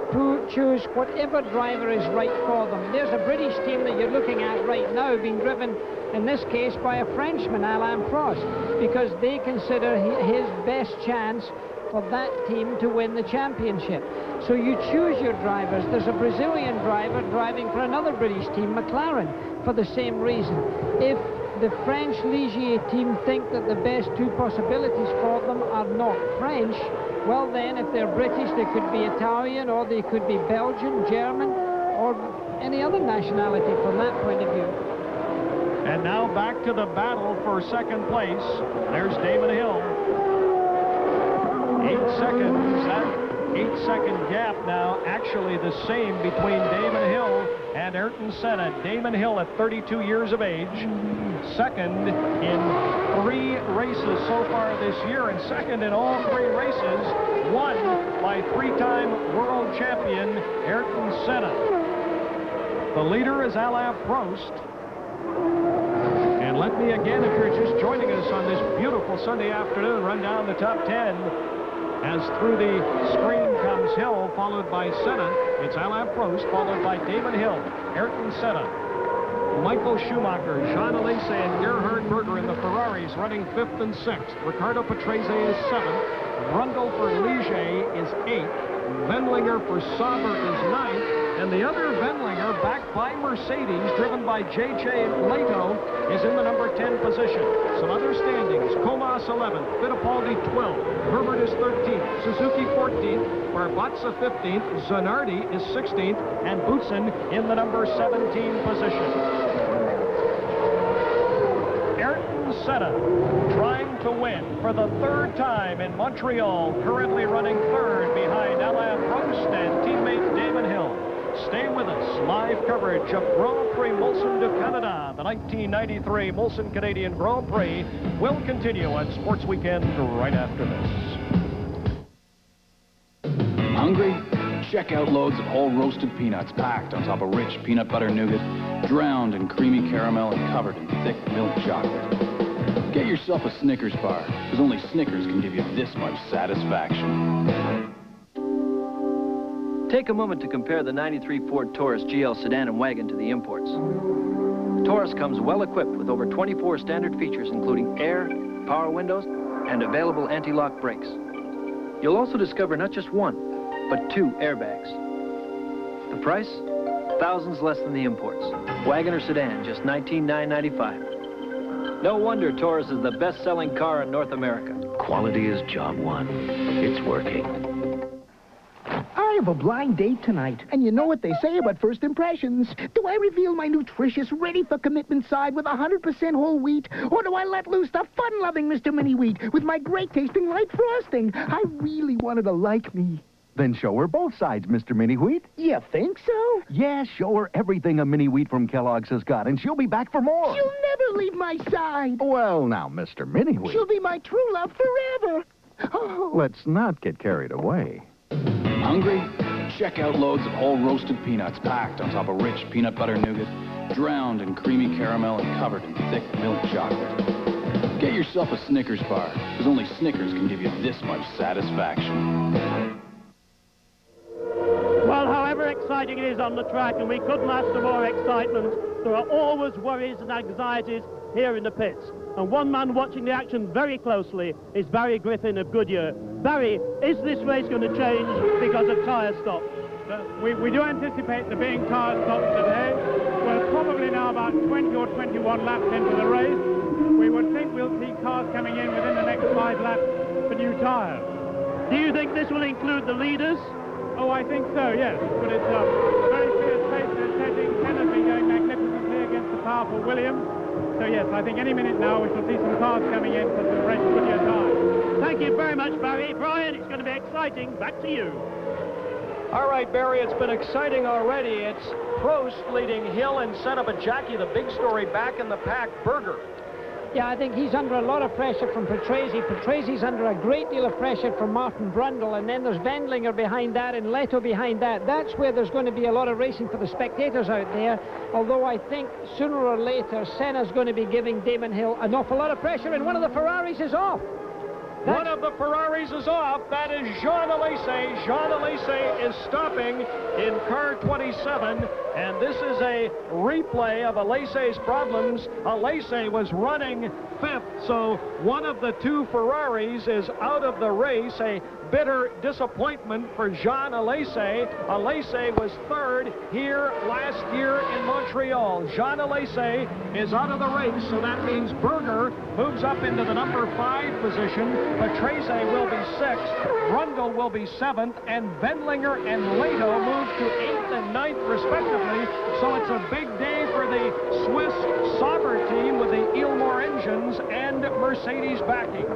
choose whatever driver is right for them. There's a British team that you're looking at right now being driven, in this case, by a Frenchman, Alain Prost, because they consider his best chance for that team to win the championship. So you choose your drivers. There's a Brazilian driver driving for another British team, McLaren, for the same reason. If the French Ligier team think that the best 2 possibilities for them are not French, well then, if they're British, they could be Italian, or they could be Belgian, German, or any other nationality from that point of view. And now back to the battle for 2nd place. There's Damon Hill. 8 seconds. That 8-second gap now actually the same between Damon Hill and Ayrton Senna. Damon Hill at 32 years of age, 2nd in 3 races so far this year, and 2nd in all 3 races won by 3-time world champion Ayrton Senna. The leader is Alain Prost. And And let me again, if you're just joining us on this beautiful Sunday afternoon, run down the top 10. As through the screen comes Hill, followed by Senna. It's Alain Prost, followed by Damon Hill, Ayrton Senna, Michael Schumacher, Jean Alesi, and Gerhard Berger in the Ferraris running 5th and 6th. Ricardo Patrese is 7th. Brundle for Ligier is 8th. Wendlinger for Sauber is 9th. And the other Wendlinger, backed by Mercedes, driven by J.J. Leto, is in the number 10 position. Some other standings: Comas 11th, Fittipaldi 12th, Herbert is 13th, Suzuki 14th, Barbazza 15th, Zanardi is 16th, and Boutsen in the number 17 position. Ayrton Senna trying to win for the 3rd time in Montreal, currently running 3rd behind Alain Prost and teammate Damon Hill. Stay with us. Live coverage of Grand Prix Molson de Canada. The 1993 Molson Canadian Grand Prix will continue on Sports Weekend right after this. Hungry? Check out loads of whole roasted peanuts packed on top of rich peanut butter nougat, drowned in creamy caramel and covered in thick milk chocolate. Get yourself a Snickers bar, because only Snickers can give you this much satisfaction. Take a moment to compare the 93 Ford Taurus GL sedan and wagon to the imports. The Taurus comes well equipped with over 24 standard features, including air, power windows, and available anti-lock brakes. You'll also discover not just 1, but 2 airbags. The price? Thousands less than the imports. Wagon or sedan, just $19,995. No wonder Taurus is the best-selling car in North America. Quality is job 1. It's working. I have a blind date tonight, and you know what they say about first impressions. Do I reveal my nutritious, ready-for-commitment side with 100% whole wheat, or do I let loose the fun-loving Mr. Mini-Wheat with my great-tasting light frosting? I really want her to like me. Then show her both sides, Mr. Mini-Wheat. You think so? Yes, show her everything a Mini-Wheat from Kellogg's has got, and she'll be back for more. She'll never leave my side. Well, now, Mr. Mini-Wheat. She'll be my true love forever. Oh. Let's not get carried away. Hungry? Check out loads of whole roasted peanuts packed on top of rich peanut butter nougat, drowned in creamy caramel and covered in thick milk chocolate. Get yourself a Snickers bar, because only Snickers can give you this much satisfaction. Well, however exciting it is on the track, and we couldn't ask for more excitement, there are always worries and anxieties here in the pits. And one man watching the action very closely is Barry Griffin of Goodyear. Barry, is this race going to change because of tyre stops? We do anticipate there being tyre stops today. We're probably now about 20 or 21 laps into the race. We would think we'll see cars coming in within the next 5 laps for new tyres. Do you think this will include the leaders? Oh, I think so, yes. But it's a very fierce pace they're setting. Senna's been going magnificently against the powerful Williams. So, yes, I think any minute now we shall see some cars coming in for some fresh Goodyear tyres. Thank you very much, Barry. Brian, it's going to be exciting. Back to you. All right, Barry, it's been exciting already. It's Prost leading Hill and Senna, but Jackie, the big story back in the pack, Berger. Yeah, I think he's under a lot of pressure from Patrese. Patrese's under a great deal of pressure from Martin Brundle, and then there's Wendlinger behind that and Leto behind that. That's where there's going to be a lot of racing for the spectators out there, although I think sooner or later Senna's going to be giving Damon Hill an awful lot of pressure, and one of the Ferraris is off. One of the Ferraris is off. That is Jean Alesi. Jean Alesi is stopping in car 27, and this is a replay of Alesi's problems. Alesi was running 5th, so one of the 2 Ferraris is out of the race. A bitter disappointment for Jean Alesi. Alesi was 3rd here last year in Montreal. Jean Alesi is out of the race, so that means Berger moves up into the number 5 position. Patrese will be 6th, Brundle will be 7th, and Wendlinger and Leto move to 8th and 9th respectively. So it's a big day for the Swiss Sauber team with the Ilmor engines and Mercedes backing.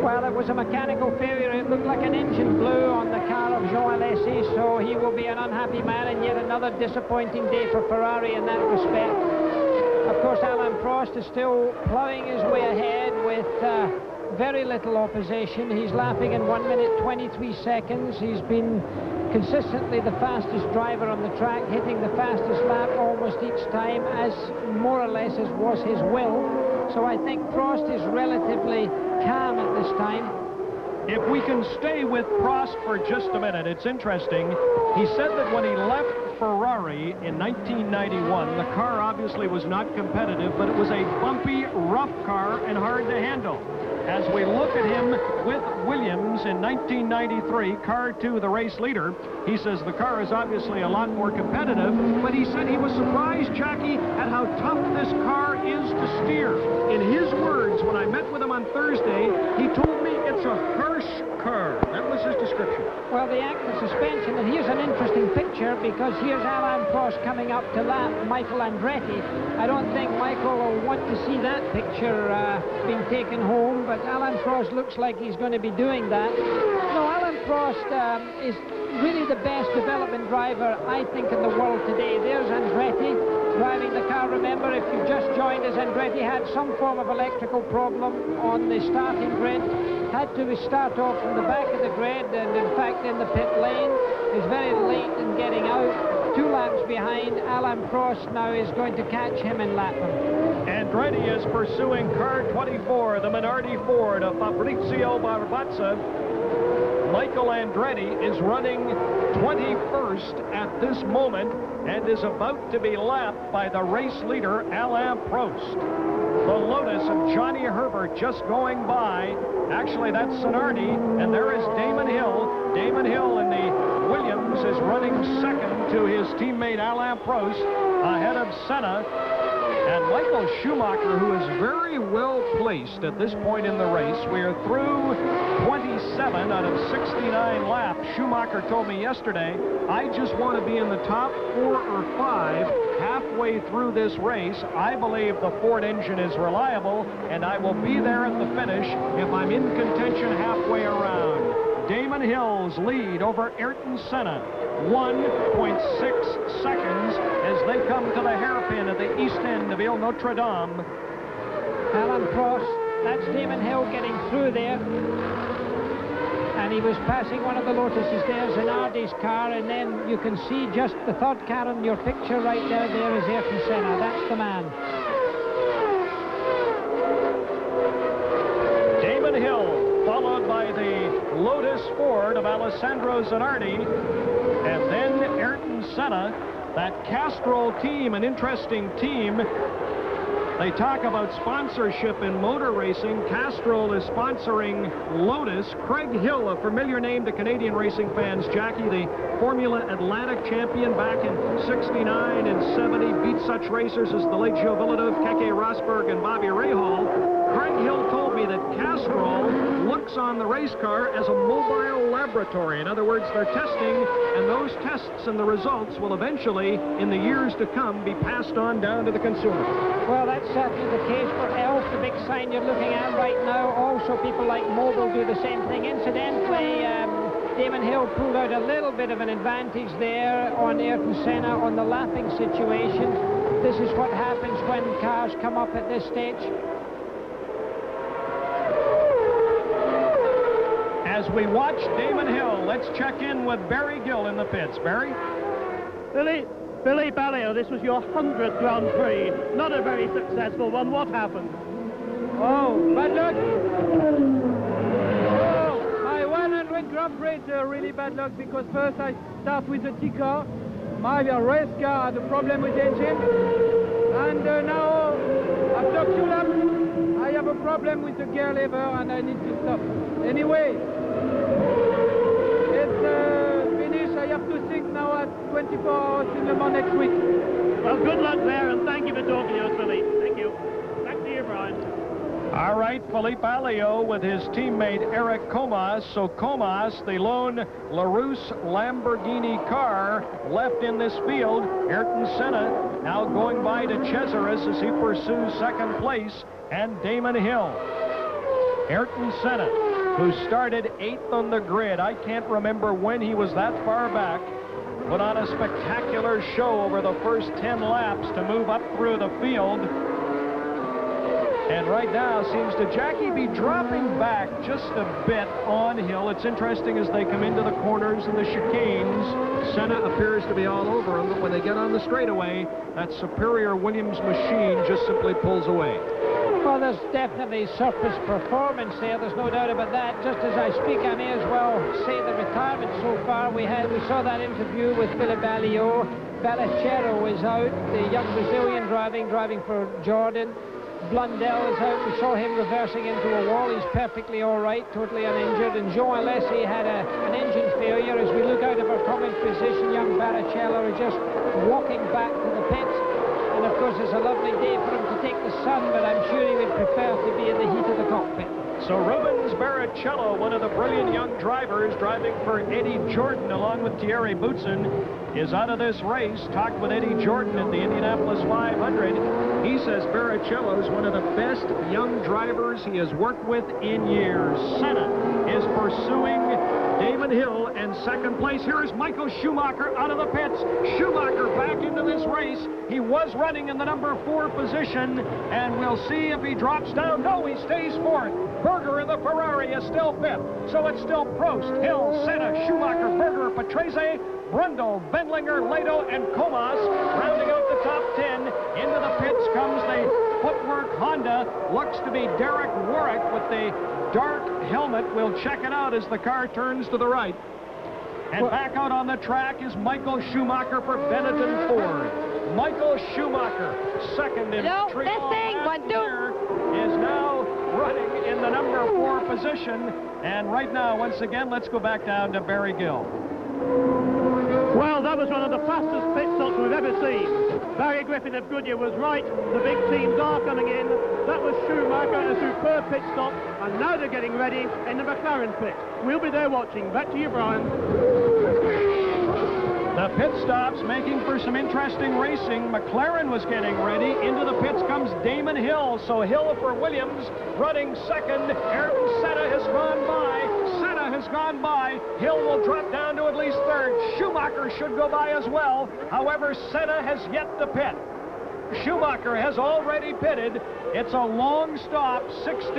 Well, it was a mechanical failure. It looked like an engine blew on the car of Jean Alesi, so he will be an unhappy man, and yet another disappointing day for Ferrari in that respect. Of course, Alain Prost is still ploughing his way ahead with very little opposition. He's lapping in 1 minute 23 seconds. He's been consistently the fastest driver on the track, hitting the fastest lap almost each time, as more or less as was his will. So I think Prost is relatively calm at this time. If we can stay with Prost for just a minute, it's interesting. He said that when he left Ferrari in 1991, the car obviously was not competitive, but it was a bumpy, rough car and hard to handle. As we look at him with Williams in 1993, car 2, the race leader, he says the car is obviously a lot more competitive, but he said he was surprised, Jackie, at how tough this car is to steer. In his words, when I met with him on Thursday, he told me it's a harsh car. That was his description. Well, the active suspension, and here's an interesting picture because here's Alain Prost coming up to lap Michael Andretti. I don't think Michael will want to see that picture being taken home, but Alain Prost looks like he's going to be doing that. No, Alain Prost is really the best development driver, I think, in the world today. There's Andretti driving the car. Remember, if you've just joined us, Andretti had some form of electrical problem on the starting grid. Had to start off from the back of the grid, and in fact in the pit lane. Is very late in getting out. 2 laps behind. Alain Prost now is going to catch him and lap him. Andretti is pursuing car 24, the Minardi Ford of Fabrizio Barbazza. Michael Andretti is running 21st at this moment and is about to be lapped by the race leader, Alain Prost. The Lotus of Johnny Herbert just going by. Actually, that's Sonardi, and there is Damon Hill. Damon Hill in the Williams is running second to his teammate Alain Prost, ahead of Senna. And Michael Schumacher, who is very well placed at this point in the race. We are through 27 out of 69 laps. Schumacher told me yesterday, I just want to be in the top 4 or 5 halfway through this race. I believe the Ford engine is reliable, and I will be there at the finish if I'm in contention halfway around. Damon Hill's lead over Ayrton Senna, 1.6 seconds as they come to the hairpin at the east end of Ile Notre Dame. Alain Prost, that's Damon Hill getting through there. And he was passing one of the Lotuses there, Zanardi's car, and then you can see just the third car in your picture right there. There is Ayrton Senna. That's the man. Damon Hill, followed by the Lotus Ford of Alessandro Zanardi, and then Ayrton Senna. That Castrol team, an interesting team. They talk about sponsorship in motor racing. Castrol is sponsoring Lotus. Craig Hill, a familiar name to Canadian racing fans. Jackie, the Formula Atlantic champion back in 69 and 70, beat such racers as the late Joe Villeneuve, Keke Rosberg, and Bobby Rahal. Craig Hill told me that Castrol looks on the race car as a mobile laboratory. In other words, they're testing, and those tests and the results will eventually, in the years to come, be passed on down to the consumer. Well, that's certainly the case for ELF, the big sign you're looking at right now. Also, people like Mobil do the same thing. Incidentally, Damon Hill pulled out a little bit of an advantage there on Ayrton Senna on the lapping situation. This is what happens when cars come up at this stage. As we watch Damon Hill, let's check in with Barry Gill in the pits. Barry? Philippe Alliot, this was your 100th Grand Prix. Not a very successful one. What happened? Oh, bad luck. Oh, my 100th Grand Prix is really bad luck because first I start with the T car. My race car had a problem with the engine. And now, after 2 laps, I have a problem with the gear lever and I need to stop. Anyway, it's finished. I have to think now at 24 hours in Le Mans next week. Well, good luck there, and thank you for talking to us, Philippe. Thank you. Back to you, Brian. All right, Philippe Alliot with his teammate Eric Comas. So Comas, the lone LaRousse Lamborghini car left in this field. Ayrton Senna now going by to Cesaris as he pursues second place, and Damon Hill. Ayrton Senna, who started 8th on the grid. I can't remember when he was that far back. Put on a spectacular show over the first 10 laps to move up through the field. And right now seems to, Jackie, be dropping back just a bit on Hill. It's interesting as they come into the corners and the chicanes. Senna appears to be all over them, but when they get on the straightaway, that superior Williams machine just simply pulls away. Well, there's definitely surplus performance there. There's no doubt about that. Just as I speak, I may as well say the retirement so far. We saw that interview with Philip Alliot. Barrichello is out, the young Brazilian driving for Jordan. Blundell is out. We saw him reversing into a wall. He's perfectly all right, totally uninjured. And Jean Alesi had an engine failure. As we look out of our common position, young Barrichello is just walking back to the pits. And of course, it's a lovely day for him to take the sun, but I'm sure he would prefer to be in the heat of the cockpit. So Rubens Barrichello, one of the brilliant young drivers driving for Eddie Jordan along with Thierry Boutsen, is out of this race. Talked with Eddie Jordan at the Indianapolis 500. He says Barrichello is one of the best young drivers he has worked with in years. Senna is pursuing Damon Hill in second place. Here is Michael Schumacher out of the pits. Schumacher back into this race. He was running in the number 4 position, and we'll see if he drops down. No, he stays fourth. Berger in the Ferrari is still fifth. So it's still Prost, Hill, Senna, Schumacher, Berger, Patrese, Brundle, Wendlinger, Lato, and Comas rounding out the top 10. Into the pits comes the footwork Honda. Looks to be Derek Warwick with the dark helmet. We'll check it out as the car turns to the right. And back out on the track is Michael Schumacher for Benetton Ford. Michael Schumacher, second in Montreal last year, is now running in the number 4 position. And right now, once again, let's go back down to Barry Gill. Well, that was one of the fastest pit stops we've ever seen. Barry Griffin of Goodyear was right. The big teams are coming in. That was Schumacher, a superb pit stop. And now they're getting ready in the McLaren pit. We'll be there watching. Back to you, Brian. The pit stops making for some interesting racing. McLaren was getting ready. Into the pits comes Damon Hill. So Hill for Williams running second. Ayrton Senna has gone by. Senna has gone by. Hill will drop down to at least third. Schumacher should go by as well. However, Senna has yet to pit. Schumacher has already pitted. It's a long stop, 16,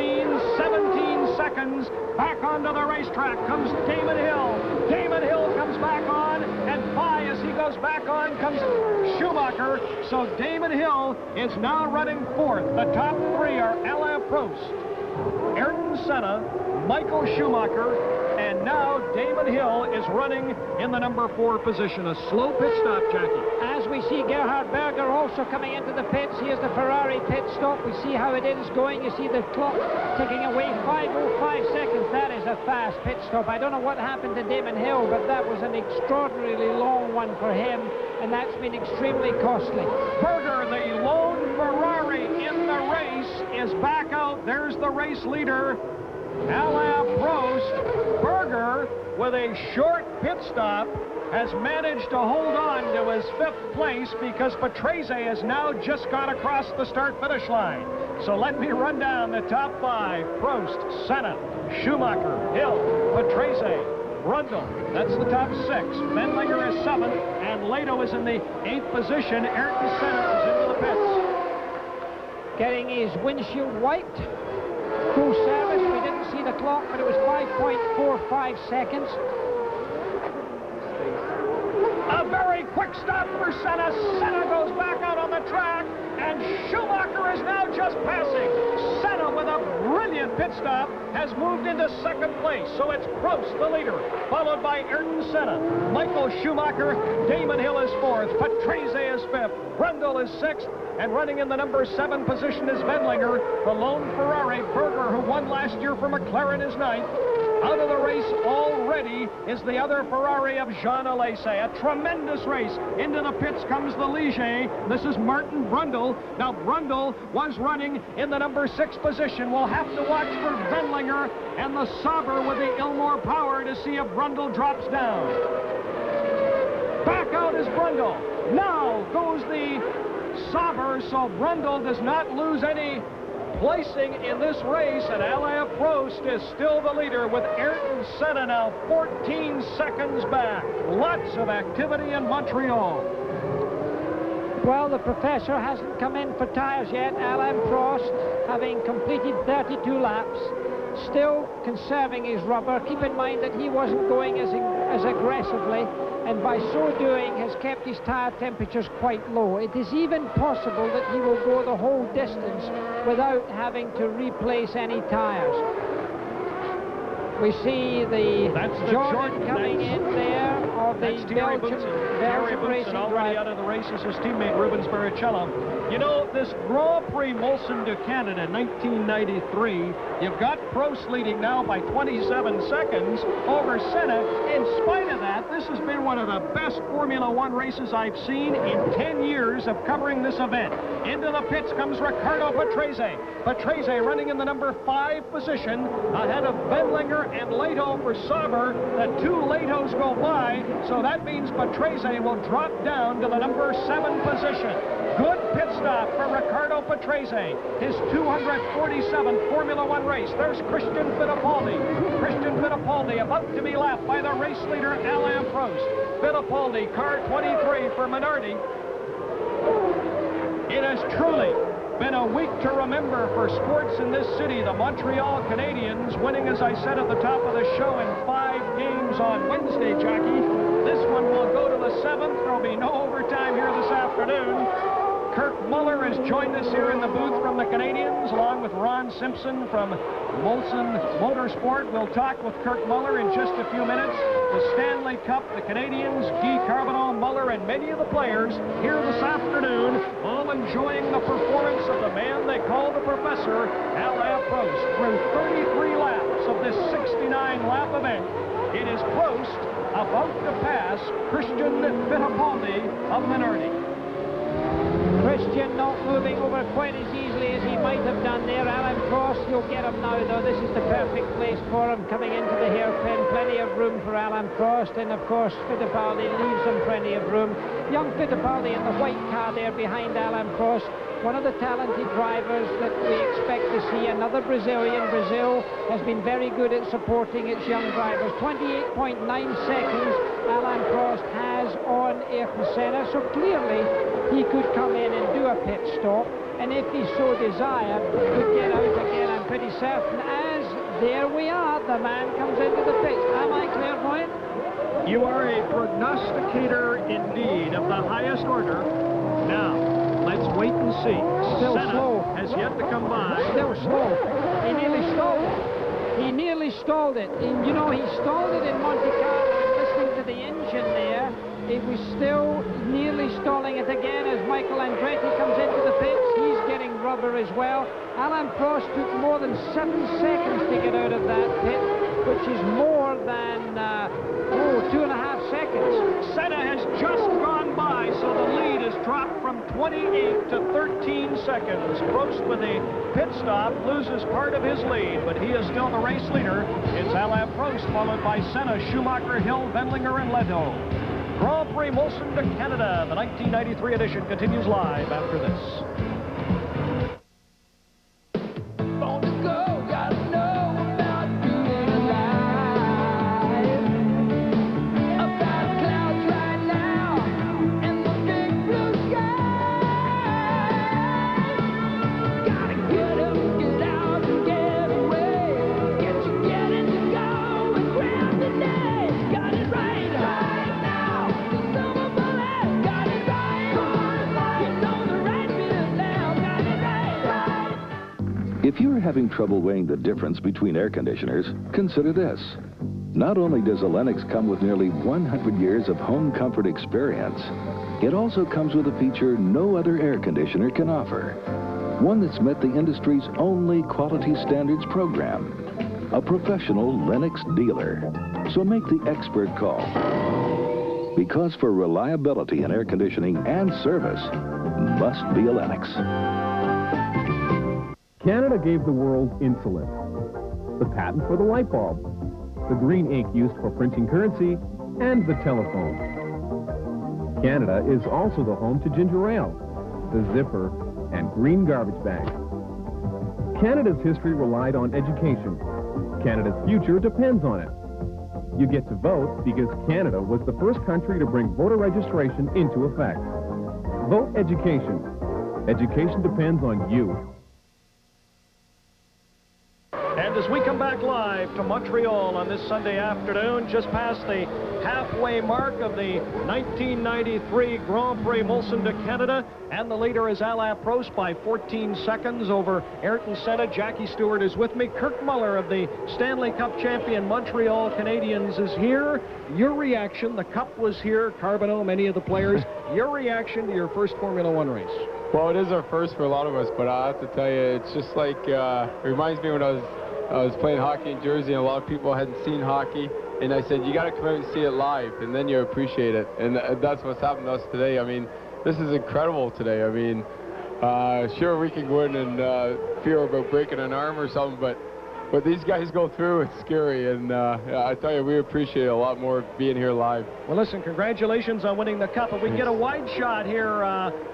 17 seconds. Back onto the racetrack comes Damon Hill. Damon Hill comes back on, and by as he goes back on comes Schumacher. So Damon Hill is now running fourth. The top 3 are Alain Prost, Ayrton Senna, Michael Schumacher, and now Damon Hill is running in the number 4 position. A slow pit stop, Jackie. As we see Gerhard Berger also coming into the pits. Here's the Ferrari pit stop. We see how it is going. You see the clock ticking away, 5:05 seconds. That is a fast pit stop. I don't know what happened to Damon Hill, but that was an extraordinarily long one for him, and that's been extremely costly. Berger, the lone Ferrari in the race, is back out. There's the race leader, Alain Prost. Berger, with a short pit stop, has managed to hold on to his 5th place because Patrese has now just got across the start-finish line. So let me run down the top 5. Prost, Senna, Schumacher, Hill, Patrese, Brundle. That's the top 6. Wendlinger is 7th, and Lato is in the 8th position. Ayrton Senna is into the pits. Getting his windshield wiped. Full service. We didn't see the clock, but it was 5.45 seconds. A very quick stop for Senna. Senna goes back out on the track, and Schumacher is now just passing. Senna, with a brilliant pit stop, has moved into 2nd place. So it's Prost, the leader, followed by Ayrton Senna. Michael Schumacher, Damon Hill is 4th. Patrese is 5th. Brundle is 6th. And running in the number 7 position is Wendlinger. The lone Ferrari, Berger, who won last year for McLaren, is 9th. Out of the race already is the other Ferrari of Jean Alesi. A tremendous race. Into the pits comes the Ligier. This is Martin Brundle. Now, Brundle was running in the number 6 position. We'll have to watch for Wendlinger and the Sauber with the Ilmor Power to see if Brundle drops down. Back out is Brundle. Now goes the Sauber, so Brundle does not lose any placing in this race, and Alain Prost is still the leader with Ayrton Senna now 14 seconds back. Lots of activity in Montreal. Well, the professor hasn't come in for tires yet. Alain Prost, having completed 32 laps. still conserving his rubber. Keep in mind that he wasn't going as aggressively, and by so doing has kept his tire temperatures quite low. It is even possible that he will go the whole distance without having to replace any tires. We see the Jordan coming in there of the Belgian racing already out of the race is his teammate Rubens Barrichello. You know, this Grand Prix Molson de Canada 1993, you've got Prost leading now by 27 seconds over Senna. In spite of that, this has been one of the best Formula One races I've seen in 10 years of covering this event. Into the pits comes Riccardo Patrese. Patrese running in the number 5 position ahead of Wendlinger and Leto for Sauber. The 2 Letos go by, so that means Patrese will drop down to the number 7 position. Good pit stop for Riccardo Patrese, his 247th Formula One race. There's Christian Fittipaldi. Christian Fittipaldi about to be lapped by the race leader Alain Prost. Fittipaldi, car 23 for Minardi. It has truly been a week to remember for sports in this city. The Montreal Canadiens winning, as I said at the top of the show, in 5 games on Wednesday, Jackie. This one will go to the 7th. There'll be no overtime here this afternoon. Kirk Muller has joined us here in the booth from the Canadiens, along with Ron Simpson from Molson Motorsport. We'll talk with Kirk Muller in just a few minutes. The Stanley Cup, the Canadiens, Guy Carbonneau, Muller, and many of the players here this afternoon, all enjoying the performance of the man they call the Professor, Alain Prost. Through 33 laps of this 69-lap event, it is Prost about to pass Christian Fittipaldi of Minardi. Christian not moving over quite as easily as he might have done there. Alain Prost, you'll get him now, though. This is the perfect place for him, coming into the hairpin. Plenty of room for Alain Prost, and of course Fittipaldi leaves him plenty of room. Young Fittipaldi in the white car there behind Alain Prost. One of the talented drivers that we expect to see. Another Brazilian. Brazil has been very good at supporting its young drivers. 28.9 seconds Alain Prost has on Ayrton Senna, so clearly he could come in and do a pit stop, and if he so desired, could get out again. I'm pretty certain. As there we are, the man comes into the pit. Am I clairvoyant? You are a prognosticator indeed of the highest order. Now, let's wait and see. Still Senna slow. has yet to come by. Still slow. He nearly stalled it. He nearly stalled it. And, you know, he stalled it in Monte Carlo. Listening to the engine there, it was still nearly stalling it again as Michael Andretti comes into the pits. He's getting rubber as well. Alain Prost took more than 7 seconds to get out of that pit, which is more than 2.5 seconds. Senna has just gone by, so the lead has dropped from 28 to 13 seconds. Prost, with a pit stop, loses part of his lead, but he is still the race leader. It's Alain Prost, followed by Senna, Schumacher, Hill, Wendlinger, and Leto. Grand Prix Molson de Canada, the 1993 edition, continues live after this. If you're having trouble weighing the difference between air conditioners, consider this. Not only does a Lennox come with nearly 100 years of home comfort experience, it also comes with a feature no other air conditioner can offer. One that's met the industry's only quality standards program. A professional Lennox dealer. So make the expert call. Because for reliability in air conditioning and service, must be a Lennox. Canada gave the world insulin, the patent for the light bulb, the green ink used for printing currency, and the telephone. Canada is also the home to ginger ale, the zipper, and green garbage bag. Canada's history relied on education. Canada's future depends on it. You get to vote because Canada was the first country to bring voter registration into effect. Vote education. Education depends on you. And as we come back live to Montreal on this Sunday afternoon, just past the halfway mark of the 1993 Grand Prix Molson de Canada, and the leader is Alain Prost by 14 seconds over Ayrton Senna. Jackie Stewart is with me. Kirk Muller of the Stanley Cup champion Montreal Canadiens is here. Your reaction, the Cup was here, Carbonneau, many of the players. Your reaction to your first Formula One race? Well, it is our first for a lot of us, but I have to tell you, it's just like, it reminds me when I was playing hockey in Jersey, and a lot of people hadn't seen hockey, and I said, you got to come out and see it live, and then you appreciate it. And that's what's happened to us today. I mean, this is incredible today. I mean, sure, we can go in and fear about breaking an arm or something, but what these guys go through, it's scary, and I tell you, we appreciate it a lot more being here live. Well, listen, congratulations on winning the Cup. If we can get a wide shot here,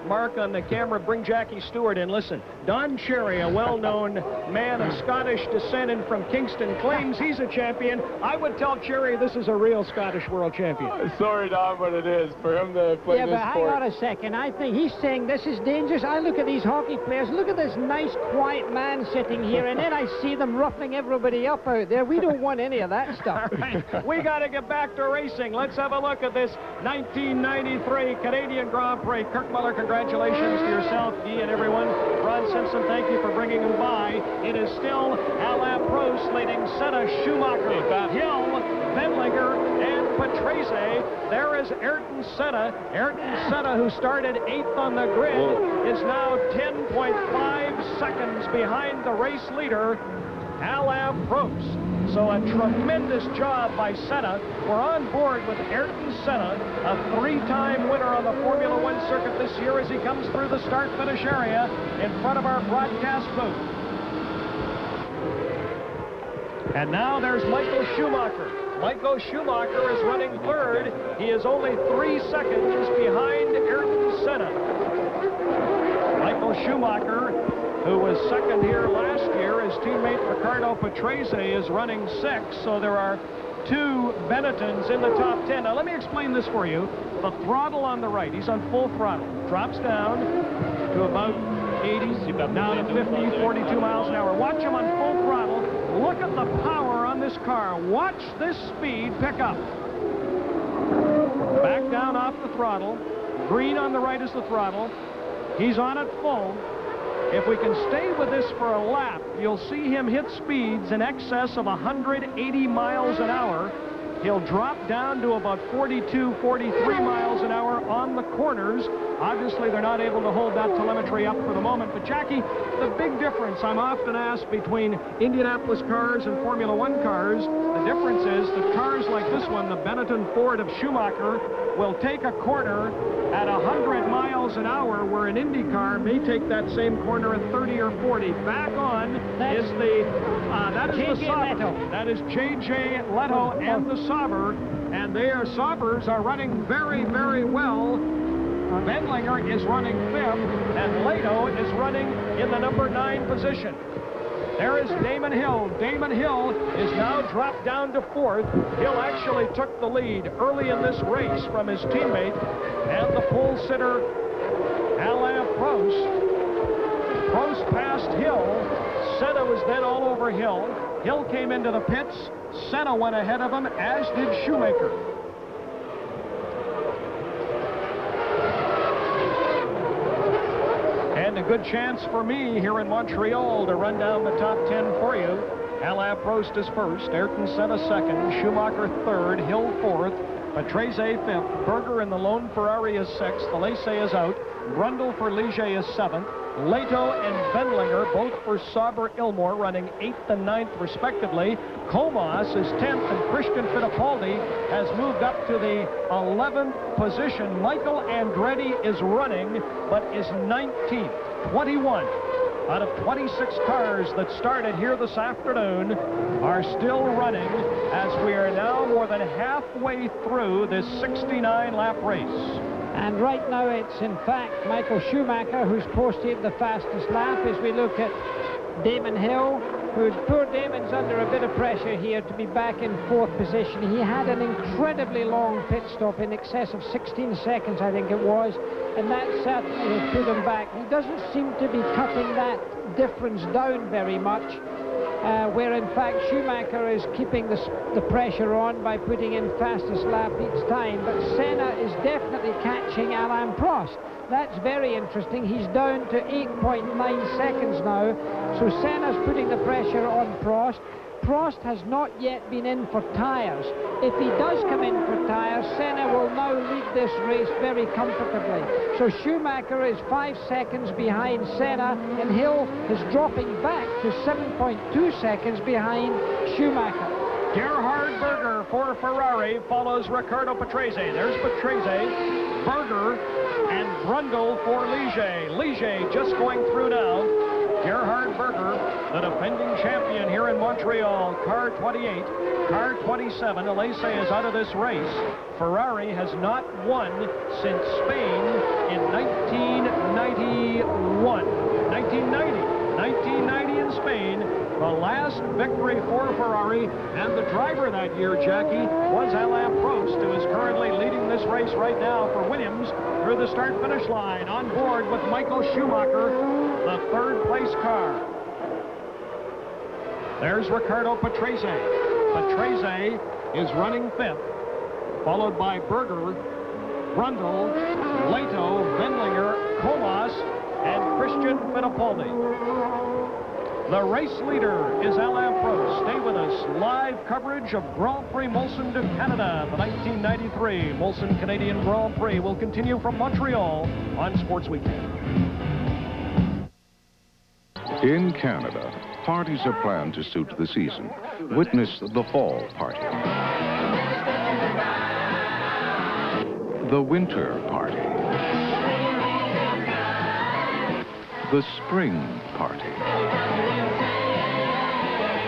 Mark, on the camera, bring Jackie Stewart in. Listen, Don Cherry, a well-known man of Scottish descent and from Kingston, claims he's a champion. I would tell Cherry this is a real Scottish world champion. Sorry, Don, but it is. For him to play this sport. Yeah, but hang on a second. I think he's saying this is dangerous. I look at these hockey players. Look at this nice, quiet man sitting here, and then I see them roughing everybody up out there. We don't want any of that stuff. All right. We got to get back to racing. Let's have a look at this 1993 Canadian Grand Prix. Kirk Muller, congratulations to yourself, Guy, and everyone. Ron Simpson, thank you for bringing him by. It is still Alain Prost leading Senna, Schumacher, Hill, Wendlinger, and Patrese. There is Ayrton Senna. Ayrton Senna, who started 8th on the grid, is now 10.5 seconds behind the race leader, Alain Prost. So a tremendous job by Senna. We're on board with Ayrton Senna, a 3-time winner on the Formula One circuit this year, as he comes through the start-finish area in front of our broadcast booth. And now there's Michael Schumacher. Michael Schumacher is running third. He is only 3 seconds behind Ayrton Senna. Michael Schumacher, who was second here last year, his teammate Ricardo Patrese is running 6, so there are 2 Benettons in the top 10. Now let me explain this for you. The throttle on the right, he's on full throttle, drops down to about 80, now to 50, 42 miles an hour. Watch him on full throttle. Look at the power on this car. Watch this speed pick up. Back down off the throttle. Green on the right is the throttle. He's on it full. If we can stay with this for a lap, you'll see him hit speeds in excess of 180 miles an hour. He'll drop down to about 42, 43 miles an hour on the corners. Obviously, they're not able to hold that telemetry up for the moment. But, Jackie, the big difference I'm often asked between Indianapolis cars and Formula One cars, the difference is that cars like this one, the Benetton Ford of Schumacher, will take a corner at 100 miles an hour, where an Indy car may take that same corner at 30 or 40. Back on is the Sauber. That is J.J. Leto and the Sauber, and their Saubers are running very, very well. Wendlinger is running 5th, and Leto is running in the number 9 position. There is Damon Hill. Damon Hill is now dropped down to 4th. Hill actually took the lead early in this race from his teammate and the pole sitter, Alain Prost. Prost passed Hill. Senna was then all over Hill. Hill came into the pits. Senna went ahead of him, as did Schumacher. And a good chance for me here in Montreal to run down the top 10 for you. Alain Prost is first, Ayrton Senna second, Schumacher third, Hill fourth, Patrese fifth, Berger in the lone Ferrari is sixth, Alesi is out, Brundle for Ligier is seventh, Leto and Wendlinger, both for Sauber Ilmor, running 8th and 9th respectively. Comas is 10th, and Christian Fittipaldi has moved up to the 11th position. Michael Andretti is running, but is 19th. 21 out of 26 cars that started here this afternoon are still running, as we are now more than halfway through this 69-lap race. And right now it's, in fact, Michael Schumacher who's posted the fastest lap. As we look at Damon Hill, poor Damon's under a bit of pressure here to be back in 4th position. He had an incredibly long pit stop, in excess of 16 seconds, I think it was, and that certainly put him back. He doesn't seem to be cutting that difference down very much. where in fact Schumacher is keeping the pressure on by putting in fastest lap each time. But Senna is definitely catching Alain Prost. That's very interesting. He's down to 8.9 seconds now. So Senna's putting the pressure on Prost. Prost has not yet been in for tyres. If he does come in for tyres, Senna will now lead this race very comfortably. So Schumacher is 5 seconds behind Senna, and Hill is dropping back to 7.2 seconds behind Schumacher. Gerhard Berger for Ferrari follows Riccardo Patrese. There's Patrese, Berger, and Brundle for Ligier. Ligier just going through now. Gerhard Berger, the defending champion here in Montreal, car 28, car 27. Alesi is out of this race. Ferrari has not won since Spain in 1991. 1990 in Spain, the last victory for Ferrari, and the driver that year, Jackie, was Alain Prost, who is currently leading this race right now for Williams through the start-finish line, on board with Michael Schumacher, the third-place car. There's Riccardo Patrese. Patrese is running fifth, followed by Berger, Brundle, Leto, Wendlinger, Colas, and Christian Fittipaldi. The race leader is Alain Prost. Stay with us. Live coverage of Grand Prix Molson de Canada. The 1993 Molson Canadian Grand Prix will continue from Montreal on Sports Weekend. In Canada, parties are planned to suit the season. Witness the fall party, the winter party, the spring party,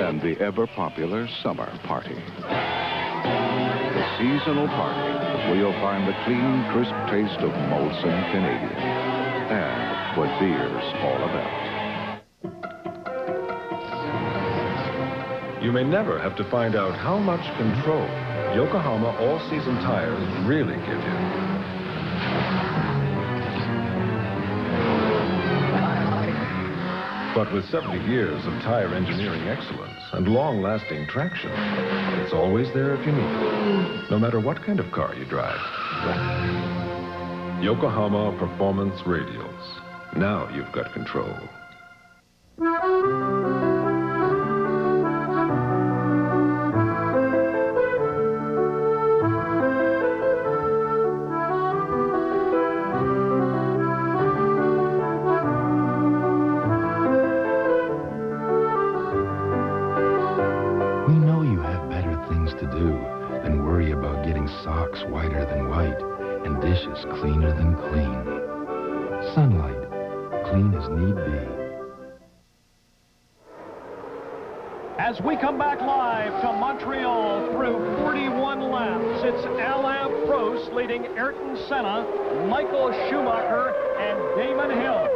and the ever-popular summer party. The seasonal party, where you'll find the clean, crisp taste of Molson Canadian, and what beer's all about. You may never have to find out how much control Yokohama all-season tires really give you. But with 70 years of tire engineering excellence and long-lasting traction, it's always there if you need it, no matter what kind of car you drive. Yokohama Performance Radials. Now you've got control. Socks whiter than white, and dishes cleaner than clean. Sunlight, clean as need be. As we come back live to Montreal through 41 laps, it's Alain Prost leading Ayrton Senna, Michael Schumacher, and Damon Hill.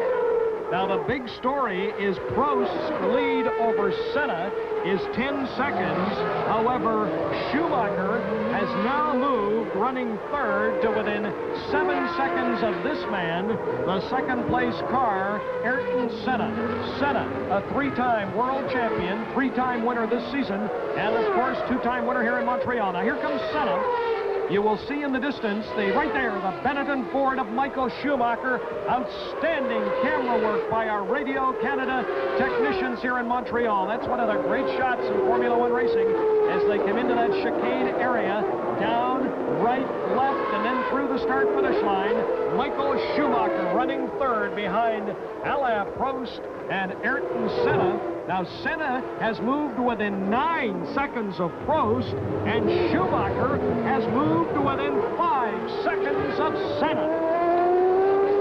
Now, the big story is Prost's lead over Senna is 10 seconds. However, Schumacher has now moved, running third, to within 7 seconds of this man, the second-place car, Ayrton Senna. Senna, a three-time world champion, three-time winner this season, and, of course, two-time winner here in Montreal. Now, here comes Senna. You will see in the distance, right there, the Benetton Ford of Michael Schumacher. Outstanding camera work by our Radio Canada technicians here in Montreal. That's one of the great shots in Formula One racing as they come into that chicane area. Down, right, left, and then through the start-finish line. Michael Schumacher running third behind Alain Prost and Ayrton Senna. Now, Senna has moved within 9 seconds of Prost, and Schumacher has moved within 5 seconds of Senna.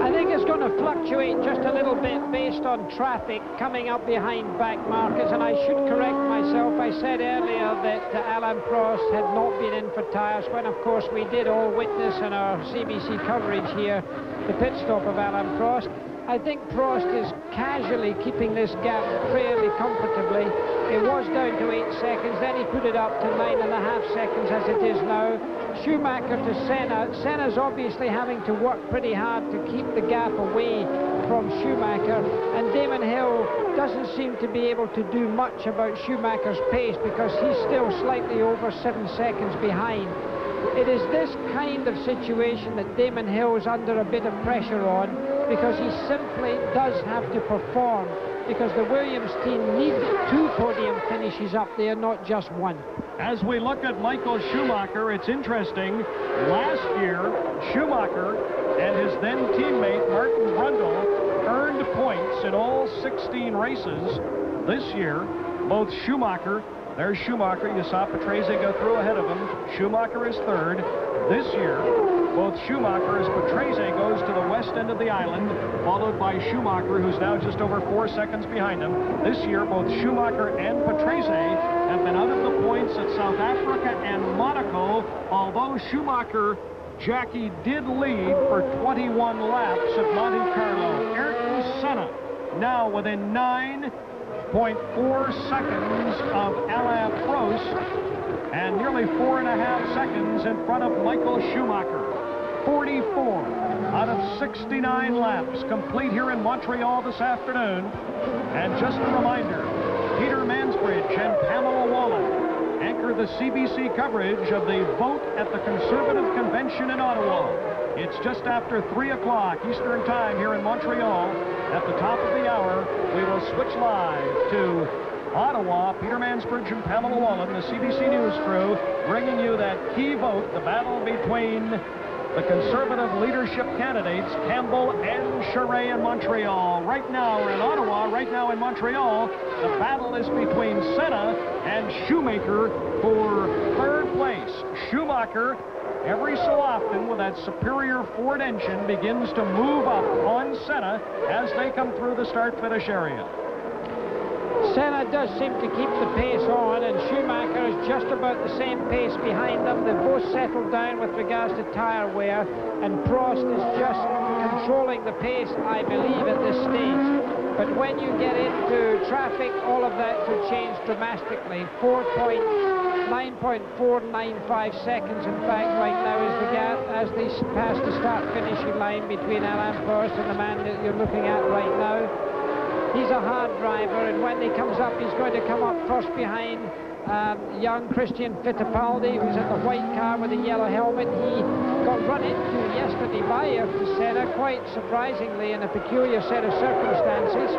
I think it's going to fluctuate just a little bit based on traffic coming up behind back markers, and I should correct myself. I said earlier that Alain Prost had not been in for tyres, when of course we did all witness in our CBC coverage here the pit stop of Alain Prost. I think Prost is casually keeping this gap fairly comfortably. It was down to 8 seconds, then he put it up to 9.5 seconds as it is now. Schumacher to Senna. Senna's obviously having to work pretty hard to keep the gap away from Schumacher, and Damon Hill doesn't seem to be able to do much about Schumacher's pace because he's still slightly over 7 seconds behind. It is this kind of situation that Damon Hill is under a bit of pressure on, because he simply does have to perform, because the Williams team needs 2 podium finishes up there, not just 1. As we look at Michael Schumacher, it's interesting. Last year, Schumacher and his then teammate Martin Brundle earned points in all 16 races. This year, both Schumacher, there's Schumacher, you saw Patrese go through ahead of him. Schumacher is third. This year, both Schumacher, as Patrese goes to the west end of the island, followed by Schumacher, who's now just over 4 seconds behind him. This year, both Schumacher and Patrese have been out of the points at South Africa and Monaco, although Schumacher, Jackie, did lead for 21 laps at Monte Carlo. Ayrton Senna now within 9.4 seconds of Alain Prost, and nearly 4.5 seconds in front of Michael Schumacher. 44 out of 69 laps complete here in Montreal this afternoon. And just a reminder, Peter Mansbridge and Pamela Wallen anchor the CBC coverage of the vote at the Conservative Convention in Ottawa. It's just after 3 o'clock Eastern Time here in Montreal. At the top of the hour, we will switch live to Ottawa. Peter Mansbridge and Pamela Wallen, the CBC News crew, bringing you that key vote, the battle between the Conservative leadership candidates, Campbell and Charest in Montreal. Right now, we're in Ottawa. Right now in Montreal, the battle is between Senna and Schumacher for third place. Schumacher, every so often, with that superior Ford engine, begins to move up on Senna as they come through the start-finish area. Senna does seem to keep the pace on, and Schumacher is just about the same pace behind them. They've both settled down with regards to tyre wear, and Prost is just controlling the pace, I believe, at this stage. But when you get into traffic, all of that could change dramatically. 9.495 seconds, in fact, right now is the gap as they pass the start-finishing line between Alain Prost and the man that you're looking at right now. He's a hard driver, and when he comes up, he's going to come up first behind young Christian Fittipaldi, who's in the white car with the yellow helmet. He got run into yesterday by Ayrton Senna, quite surprisingly, in a peculiar set of circumstances.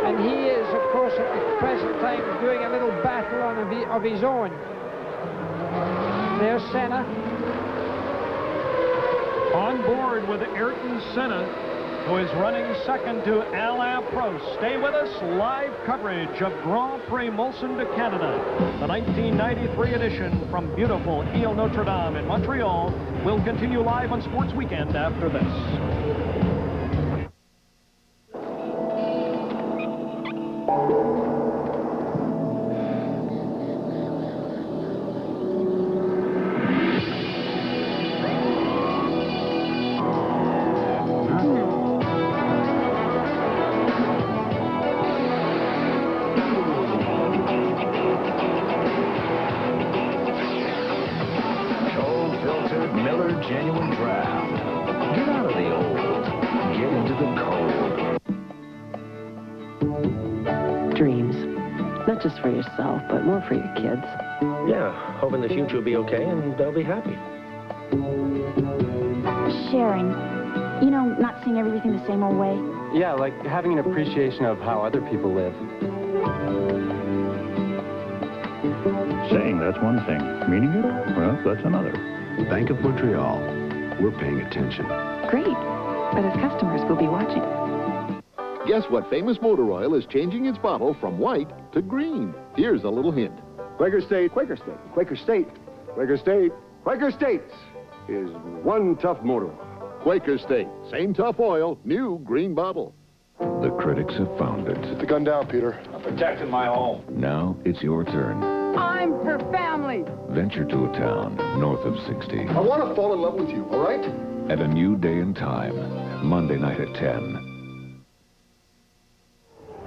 And he is, of course, at the present time doing a little battle of his own. There's Senna. On board with Ayrton Senna, who is running second to Alain Prost. Stay with us. Live coverage of Grand Prix Molson de Canada, the 1993 edition from beautiful Ile Notre Dame in Montreal, will continue live on Sports Weekend after this. Genuine draft. Get out of the old. Get into the cold. Dreams. Not just for yourself, but more for your kids. Yeah, hoping the future will be okay and they'll be happy. Sharing. You know, not seeing everything the same old way. Yeah, like having an appreciation of how other people live. Saying that's one thing. Meaning it? Well, that's another. Bank of Montreal. We're paying attention. Great. But as customers, we'll be watching. Guess what famous motor oil is changing its bottle from white to green? Here's a little hint. Quaker State, Quaker State, Quaker State, Quaker State, Quaker State is one tough motor oil. Quaker State. Same tough oil, new green bottle. The critics have found it. Put the gun down, Peter. I'm protecting my home. Now it's your turn. I'm her family. Venture to a town north of 60. I want to fall in love with you, all right? At a new day and time, Monday night at 10.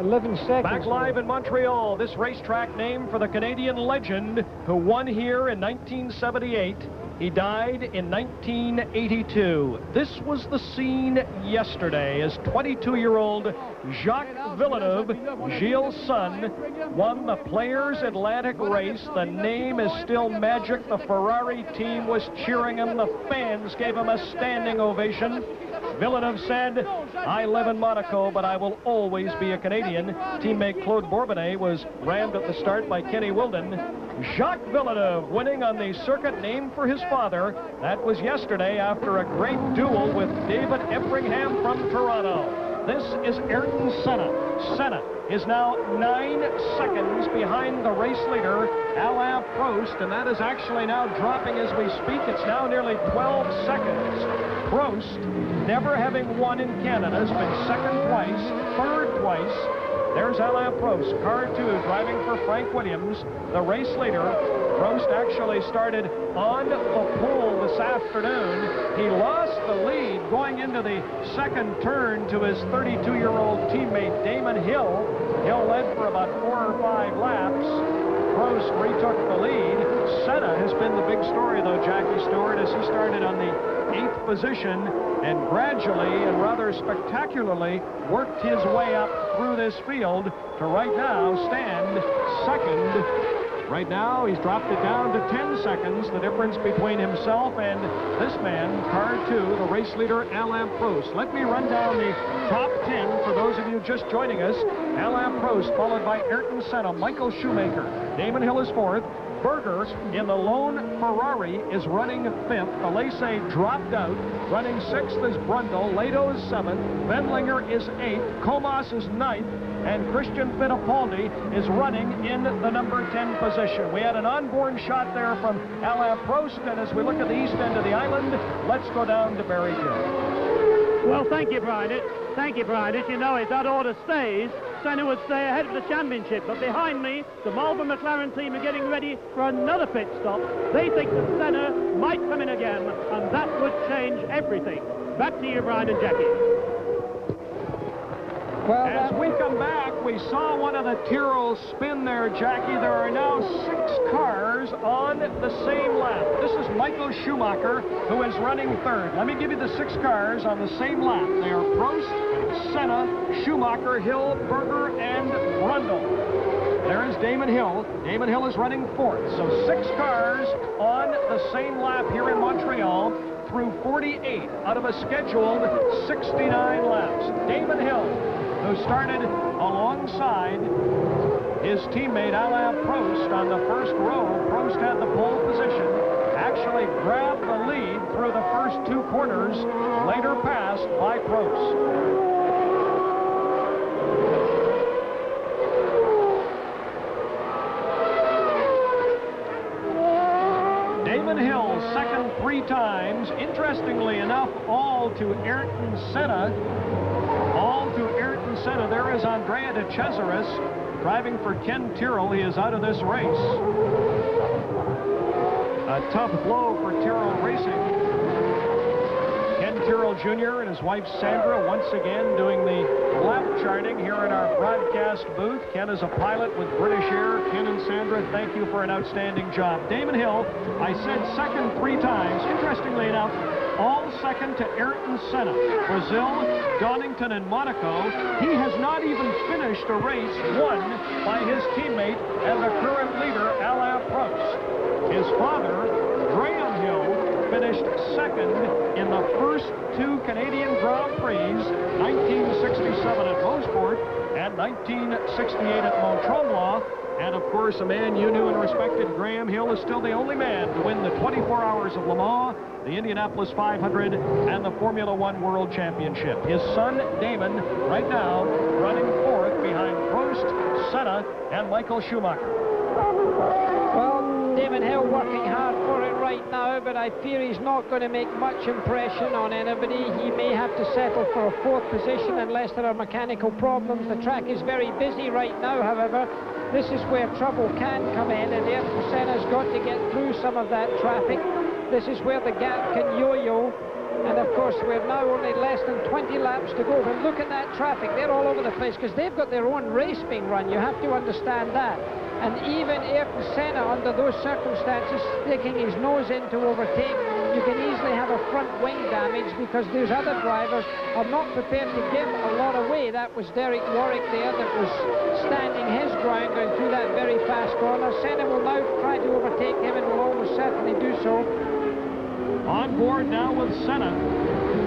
11 seconds. Back live in Montreal, this racetrack named for the Canadian legend who won here in 1978. He died in 1982. This was the scene yesterday as 22-year-old Jacques Villeneuve, Gilles' son, won the Players Atlantic race. The name is still magic. The Ferrari team was cheering him. The fans gave him a standing ovation. Villeneuve said, "I live in Monaco, but I will always be a Canadian." Teammate Claude Bourbonnais was rammed at the start by Kenny Wilden. Jacques Villeneuve winning on the circuit named for his father. That was yesterday after a great duel with David Everingham from Toronto. This is Ayrton Senna. Senna is now 9 seconds behind the race leader, Alain Prost, and that is actually now dropping as we speak. It's now nearly 12 seconds. Prost, never having won in Canada, has been second twice, third twice. There's Alain Prost, car 2, driving for Frank Williams, the race leader. Prost actually started on the pole this afternoon. He lost the lead going into the second turn to his 32-year-old teammate, Damon Hill. Hill led for about 4 or 5 laps. Prost retook the lead. Senna has been the big story, though, Jackie Stewart, as he started on the 8th position and gradually and rather spectacularly worked his way up through this field to right now stand second. Right now, he's dropped it down to 10 seconds, the difference between himself and this man, car 2, the race leader, Alain Prost. Let me run down the top 10 for those of you just joining us. Alain Prost, followed by Ayrton Senna, Michael Schumacher. Damon Hill is 4th. Berger in the lone Ferrari is running 5th. Alesi dropped out. Running 6th is Brundle. Lato is 7th. Wendlinger is 8th. Comas is 9th. And Christian Fittipaldi is running in the number 10 position. We had an onboard shot there from Alain Prost, and as we look at the east end of the island, let's go down to Barry Gill. Well, thank you, Brian. Thank you, Brian. If you know, if that order stays, Senna would stay ahead of the championship. But behind me, the Marlboro McLaren team are getting ready for another pit stop. They think that Senna might come in again, and that would change everything. Back to you, Brian and Jackie. Well, as we come back, we saw one of the Tyrrells spin there, Jackie. There are now 6 cars on the same lap. This is Michael Schumacher, who is running 3rd. Let me give you the 6 cars on the same lap. They are Prost, Senna, Schumacher, Hill, Berger, and Brundle. There is Damon Hill. Damon Hill is running 4th. So 6 cars on the same lap here in Montreal through 48 out of a scheduled 69 laps. Damon Hill, who started alongside his teammate Alain Prost on the first row. Prost had the pole position, actually grabbed the lead through the first 2 corners, later passed by Prost. Damon Hill, second 3 times. Interestingly enough, all to Ayrton Senna. All to Ayrton Senna. There is Andrea de Cesaris driving for Ken Tyrrell. He is out of this race. A tough blow for Tyrrell Racing. Ken Tyrrell Jr. and his wife Sandra once again doing the lap charting here in our broadcast booth. Ken is a pilot with British Air. Ken and Sandra, thank you for an outstanding job. Damon Hill, I said second 3 times. Interestingly enough, all second to Ayrton Senna. Brazil, Donington, and Monaco. He has not even finished a race won by his teammate and the current leader, Alain Prost. His father, Graham Hill, finished second in the first 2 Canadian Grand Prix, 1967 at Beausport and 1968 at Mont-Tremblant. And, of course, a man you knew and respected, Graham Hill, is still the only man to win the 24 Hours of Le Mans, the Indianapolis 500, and the Formula One World Championship. His son, Damon, right now running 4th behind Prost, Senna, and Michael Schumacher. Well, Damon Hill working hard for it right now, but I fear he's not going to make much impression on anybody. He may have to settle for a 4th position unless there are mechanical problems. The track is very busy right now, however. This is where trouble can come in, and Ayrton Senna's got to get through some of that traffic. This is where the gap can yo-yo. And of course, we're now only less than 20 laps to go. But look at that traffic. They're all over the place because they've got their own race being run. You have to understand that. And even Ayrton Senna, under those circumstances, sticking his nose in to overtake, you can easily have a front wing damage because those other drivers are not prepared to give a lot away. That was Derek Warwick there that was standing his ground going through that very fast corner. Senna will now try to overtake him and will almost certainly do so. On board now with Senna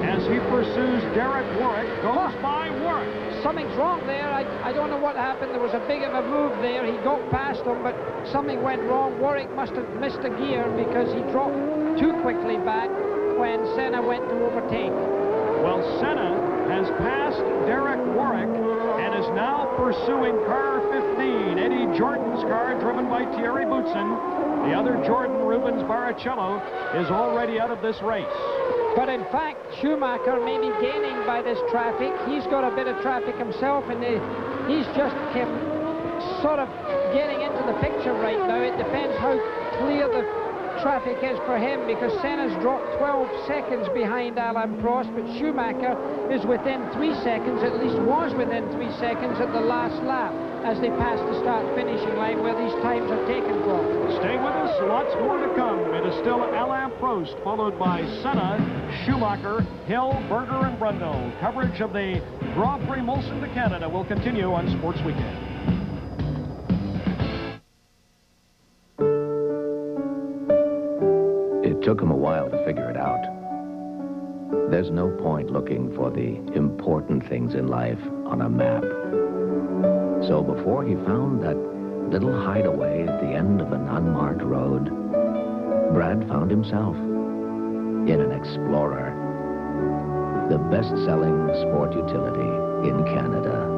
as he pursues Derek Warwick. Goes by Warwick. Something's wrong there. I don't know what happened. There was a big of a move there. He got past him, but something went wrong. Warwick must have missed a gear because he dropped too quickly back when Senna went to overtake. Well, Senna has passed Derek Warwick and is now pursuing car 15, Eddie Jordan's car, driven by Thierry Boutsen. The other Jordan, Rubens Barrichello, is already out of this race. But in fact, Schumacher may be gaining by this traffic. He's got a bit of traffic himself, and he's just sort of getting into the picture right now. It depends how clear the traffic is for him, because Senna's dropped 12 seconds behind Alain Prost, but Schumacher is within 3 seconds, at least was within 3 seconds at the last lap as they pass the start-finishing line where these times are taken from. Stay with us, lots more to come. It is still Alain Prost, followed by Senna, Schumacher, Hill, Berger, and Brundle. Coverage of the Grand Prix Molson to Canada will continue on Sports Weekend. It took him a while to figure it out. There's no point looking for the important things in life on a map. So before he found that little hideaway at the end of an unmarked road, Brad found himself in an Explorer, the best-selling sport utility in Canada.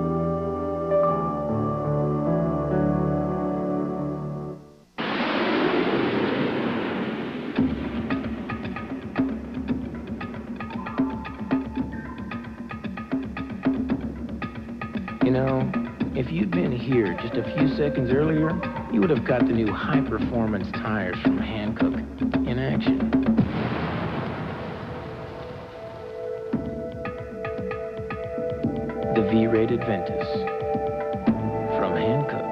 You know, if you'd been here just a few seconds earlier, you would have got the new high-performance tires from Hankook in action. The V-rated Ventus from Hankook.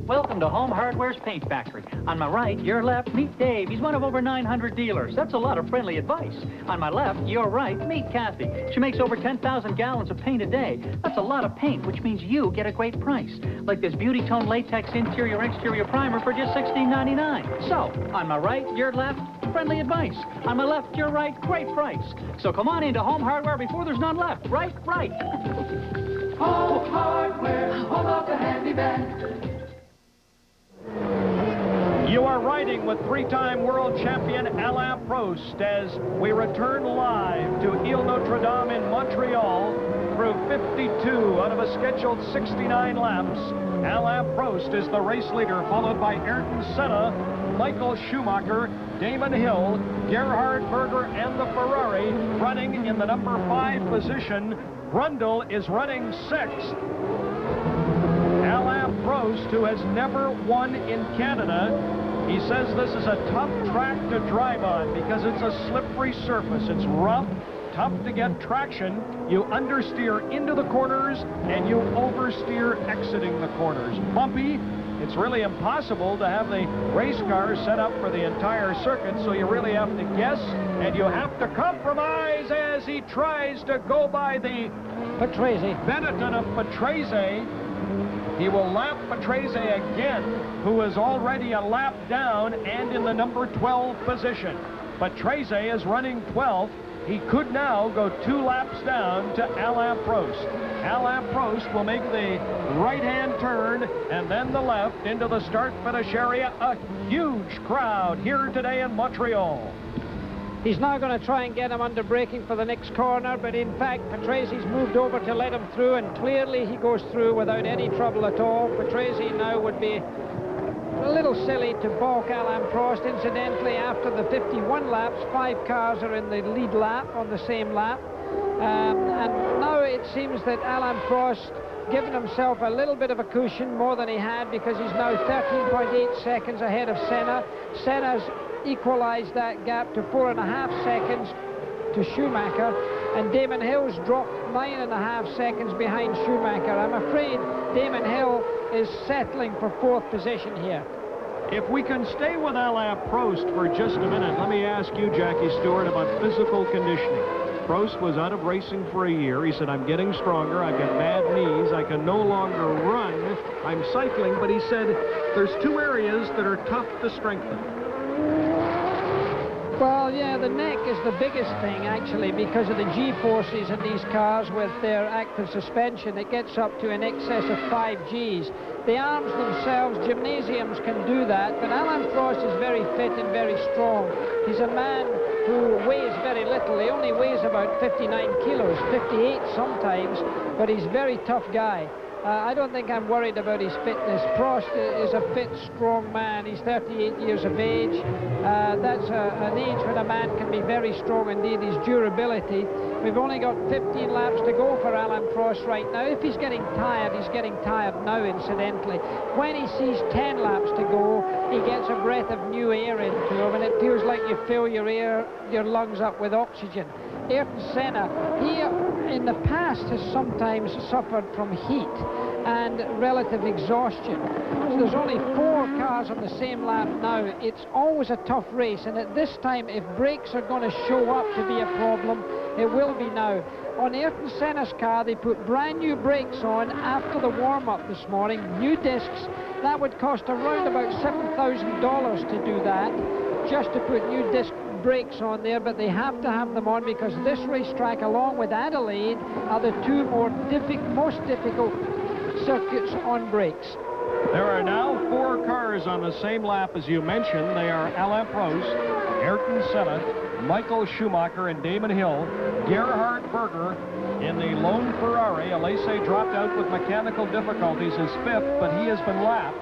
Welcome to Home Hardware's Paint Factory. On my right, your left, meet Dave. He's one of over 900 dealers. That's a lot of friendly advice. On my left, your right, meet Kathy. She makes over 10,000 gallons of paint a day. That's a lot of paint, which means you get a great price. Like this Beauty Tone Latex Interior-Exterior Primer for just $16.99. So, on my right, your left, friendly advice. On my left, your right, great price. So come on into Home Hardware before there's none left. Right? Home Hardware, home of the handyman. You are riding with three-time world champion Alain Prost as we return live to Ile Notre Dame in Montreal through 52 out of a scheduled 69 laps. Alain Prost is the race leader, followed by Ayrton Senna, Michael Schumacher, Damon Hill, Gerhard Berger, and the Ferrari running in the number 5 position. Brundle is running 6th. Alain Prost, who has never won in Canada, he says this is a tough track to drive on because it's a slippery surface. It's rough, tough to get traction. You understeer into the corners and you oversteer exiting the corners. Bumpy. It's really impossible to have the race cars set up for the entire circuit, so you really have to guess, and you have to compromise as he tries to go by the Patrese. Benetton of Patrese. He will lap Patrese again, who is already a lap down and in the number 12 position. Patrese is running 12th. He could now go 2 laps down to Alain Prost. Alain Prost will make the right-hand turn and then the left into the start-finish area. A huge crowd here today in Montreal. He's now going to try and get him under braking for the next corner, but in fact, Patrese's moved over to let him through, and clearly he goes through without any trouble at all. Patrese now would be a little silly to balk Alain Prost. Incidentally, after the 51 laps, 5 cars are in the lead lap on the same lap. And now it seems that Alain Prost given himself a little bit of a cushion, more than he had, because he's now 13.8 seconds ahead of Senna. Senna's equalized that gap to 4.5 seconds to Schumacher. and Damon Hill's dropped 9.5 seconds behind Schumacher. I'm afraid Damon Hill is settling for 4th position here. If we can stay with Alain Prost for just a minute, let me ask you, Jackie Stewart, about physical conditioning. Prost was out of racing for a year. He said, I'm getting stronger, I've got bad knees, I can no longer run, I'm cycling, but he said there's 2 areas that are tough to strengthen. Well, yeah, the neck is the biggest thing, actually, because of the G-forces in these cars with their active suspension. It gets up to in excess of 5 Gs. The arms themselves, gymnasiums can do that, but Alain Prost is very fit and very strong. He's a man who weighs very little. He only weighs about 59 kilos, 58 sometimes, but he's a very tough guy. I don't think I'm worried about his fitness. Prost is a fit, strong man. He's 38 years of age. That's an age when a man can be very strong indeed. His durability. We've only got 15 laps to go for Alain Prost right now. If he's getting tired, he's getting tired now, incidentally. When he sees 10 laps to go, he gets a breath of new air into him, and it feels like you fill your lungs up with oxygen. Ayrton Senna, he in the past has sometimes suffered from heat and relative exhaustion. So there's only 4 cars on the same lap now. It's always a tough race, and at this time, if brakes are going to show up to be a problem, it will be now. On Ayrton Senna's car, they put brand new brakes on after the warm-up this morning, new discs. That would cost around about $7,000 to do that, just to put new disc brakes on there, but they have to have them on because this racetrack, along with Adelaide, are the 2 most difficult circuits on brakes. There are now 4 cars on the same lap as you mentioned. They are Alain Prost, Ayrton Senna, Michael Schumacher, and Damon Hill. Gerhard Berger in the lone Ferrari. Alesi dropped out with mechanical difficulties, is 5th, but he has been lapped.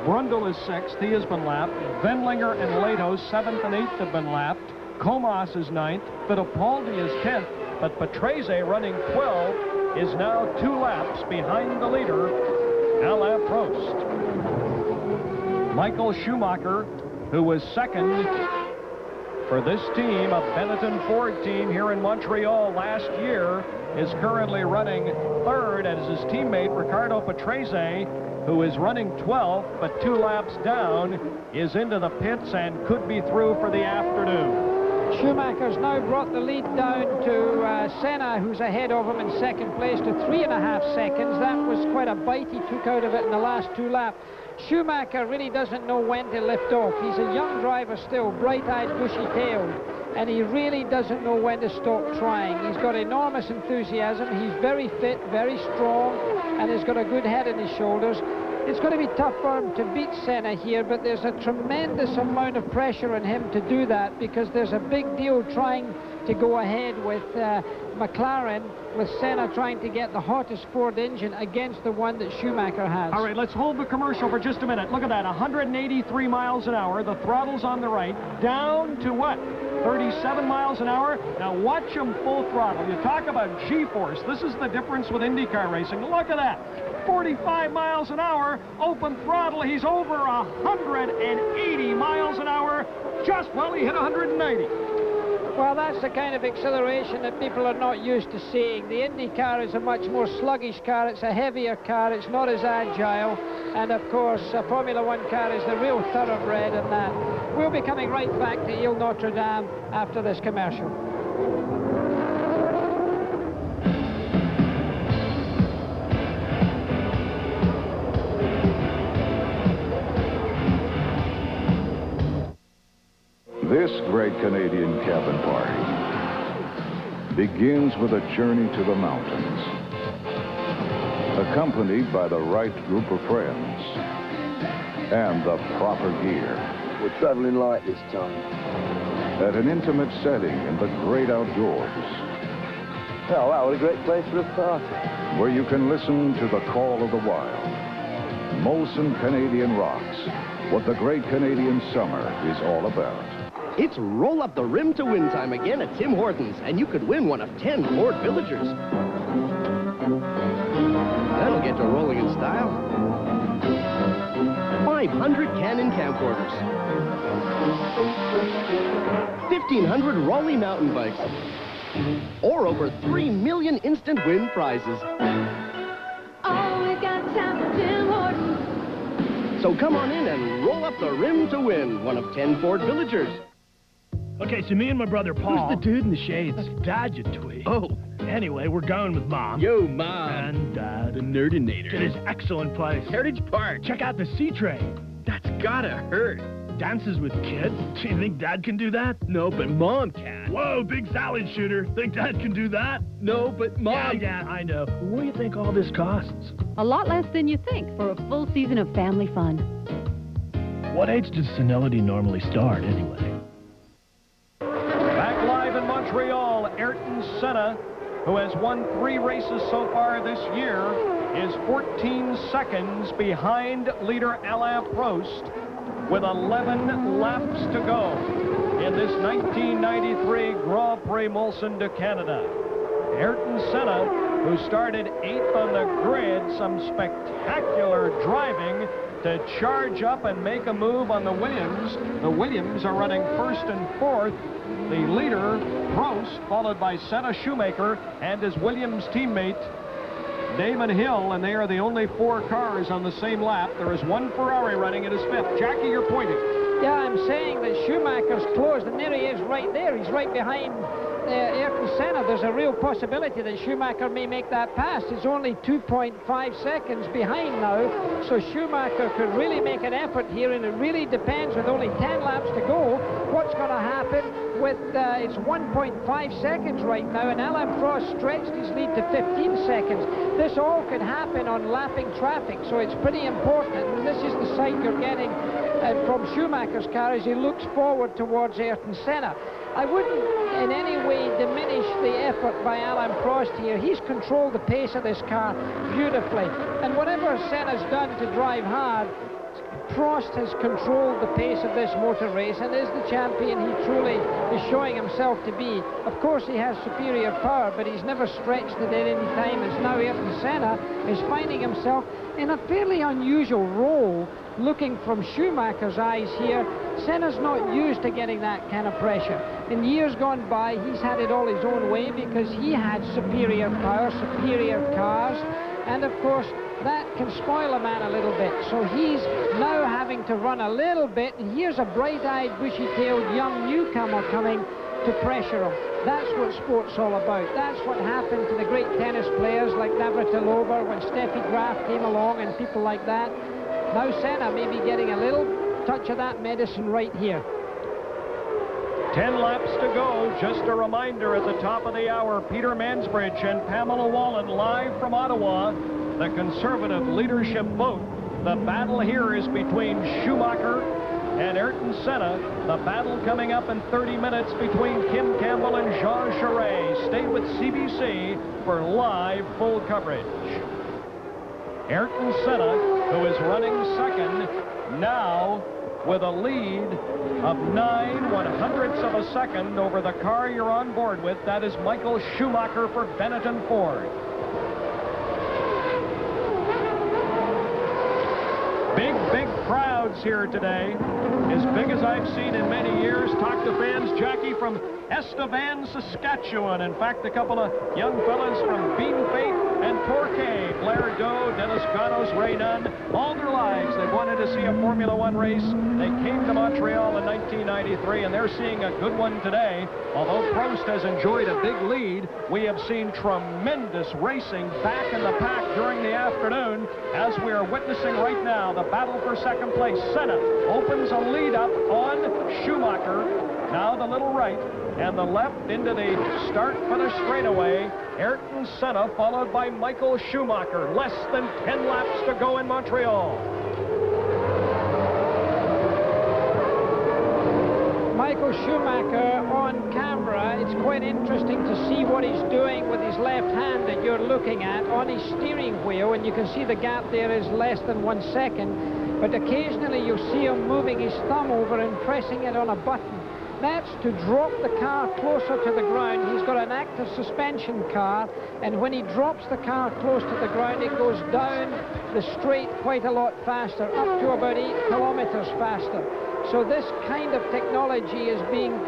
Brundle is 6th, he has been lapped. Wendlinger and Lato, 7th and 8th, have been lapped. Comas is 9th, Fittipaldi is 10th, but Patrese, running 12, is now 2 laps behind the leader, Alain Prost. Michael Schumacher, who was 2nd for this team, a Benetton Ford team here in Montreal last year, is currently running 3rd, as his teammate Ricardo Patrese, who is running 12th, but 2 laps down, is into the pits and could be through for the afternoon. Schumacher's now brought the lead down to Senna, who's ahead of him in 2nd place, to 3.5 seconds. That was quite a bite he took out of it in the last 2 laps. Schumacher really doesn't know when to lift off. He's a young driver still, bright-eyed, bushy-tailed, and he really doesn't know when to stop trying. He's got enormous enthusiasm. He's very fit, very strong, and he's got a good head on his shoulders. It's going to be tough for him to beat Senna here, but there's a tremendous amount of pressure on him to do that because there's a big deal trying to go ahead with McLaren, with Senna trying to get the hottest Ford engine against the one that Schumacher has. All right, let's hold the commercial for just a minute. Look at that, 183 miles an hour. The throttle's on the right, down to what? 37 miles an hour. Now watch him full throttle. You talk about G-force. This is the difference with IndyCar racing. Look at that. 45 miles an hour, open throttle. He's over 180 miles an hour. Just, well, he hit 190. Well, that's the kind of acceleration that people are not used to seeing. The Indy car is a much more sluggish car. It's a heavier car. It's not as agile. And, of course, a Formula One car is the real thoroughbred in that. We'll be coming right back to Ile Notre Dame after this commercial. This great Canadian cabin party begins with a journey to the mountains, accompanied by the right group of friends and the proper gear. We're traveling light this time. At an intimate setting in the great outdoors. Oh, wow, what a great place for a party. Where you can listen to the call of the wild. Molson Canadian rocks, what the great Canadian summer is all about. It's roll up the rim to win time again at Tim Hortons, and you could win one of 10 Ford Villagers. That'll get you rolling in style. 500 Cannon camcorders. 1,500 Raleigh mountain bikes. or over 3 million instant win prizes. Always got time for Tim Hortons. So come on in and roll up the rim to win one of 10 Ford Villagers. Okay, so me and my brother Paul... Who's the dude in the shades? That's Dad, you twee. Oh. Anyway, we're going with Mom. Yo, Mom. And Dad. The Nerdinator. To this excellent place. Heritage Park. Check out the sea train. That's gotta hurt. Dances with kids? Do you think Dad can do that? No, but Mom can. Whoa, big salad shooter. Think Dad can do that? No, but Mom... Yeah, I know. What do you think all this costs? A lot less than you think for a full season of family fun. What age does senility normally start, anyway? Back live in Montreal, Ayrton Senna, who has won 3 races so far this year, is 14 seconds behind leader Alain Prost with 11 laps to go in this 1993 Grand Prix Molson de Canada. Ayrton Senna, who started 8th on the grid, some spectacular driving to charge up and make a move on the Williams. The Williams are running 1st and 4th. The leader, Prost, followed by Senna, Schumacher, and his Williams teammate, Damon Hill, and they are the only 4 cars on the same lap. There is 1 Ferrari running at his 5th. Jackie, you're pointing. Yeah, I'm saying that Schumacher's closed, and there he is right there. He's right behind Ayrton Senna. There's a real possibility that Schumacher may make that pass. It's only 2.5 seconds behind now, so Schumacher could really make an effort here, and it really depends, with only 10 laps to go, what's going to happen with, it's 1.5 seconds right now, and Alain Prost stretched his lead to 15 seconds. This all could happen on lapping traffic, so it's pretty important, and this is the sight you're getting from Schumacher's car as he looks forward towards Ayrton Senna. I wouldn't in any way diminish the effort by Alain Prost here. He's controlled the pace of this car beautifully, and whatever Senna's done to drive hard, Prost has controlled the pace of this motor race and is the champion he truly is showing himself to be. Of course, he has superior power, but he's never stretched it at any time, as now Ayrton Senna is finding himself in a fairly unusual role. Looking from Schumacher's eyes here, Senna's not used to getting that kind of pressure. In years gone by, he's had it all his own way because he had superior power, superior cars, and of course, that can spoil a man a little bit. So he's now having to run a little bit, and here's a bright-eyed, bushy-tailed young newcomer coming to pressure him. That's what sport's all about. That's what happened to the great tennis players like Navratilova when Steffi Graf came along and people like that. Now Senna may be getting a little touch of that medicine right here. 10 laps to go. Just a reminder at the top of the hour, Peter Mansbridge and Pamela Wallen live from Ottawa. The Conservative leadership vote. The battle here is between Schumacher and Ayrton Senna. The battle coming up in 30 minutes between Kim Campbell and Jean Charest. Stay with CBC for live full coverage. Ayrton Senna, who is running second, now with a lead of 9/100ths of a second over the car you're on board with. That is Michael Schumacher for Benetton Ford. Big crowds here today, as big as I've seen in many years. Talk to fans, Jackie, from Estevan, Saskatchewan. In fact, a couple of young fellas from Bean Fate and Torquay, Blair Doe, Dennis Ganos, Ray Nunn, all their lives they've wanted to see a Formula One race. They came to Montreal in 1993, and they're seeing a good one today. Although Prost has enjoyed a big lead, we have seen tremendous racing back in the pack during the afternoon, as we are witnessing right now the battle for second place. Senna opens a lead up on Schumacher. Now the little right and the left into the start for the straightaway. Ayrton Senna followed by Michael Schumacher. Less than 10 laps to go in Montreal. Michael Schumacher on camera. It's quite interesting to see what he's doing with his left hand that you're looking at on his steering wheel, and you can see the gap there is less than 1 second, but occasionally you'll see him moving his thumb over and pressing it on a button. That's to drop the car closer to the ground. He's got an active suspension car, and when he drops the car close to the ground, it goes down the straight quite a lot faster, up to about 8 kilometers faster. So this kind of technology is being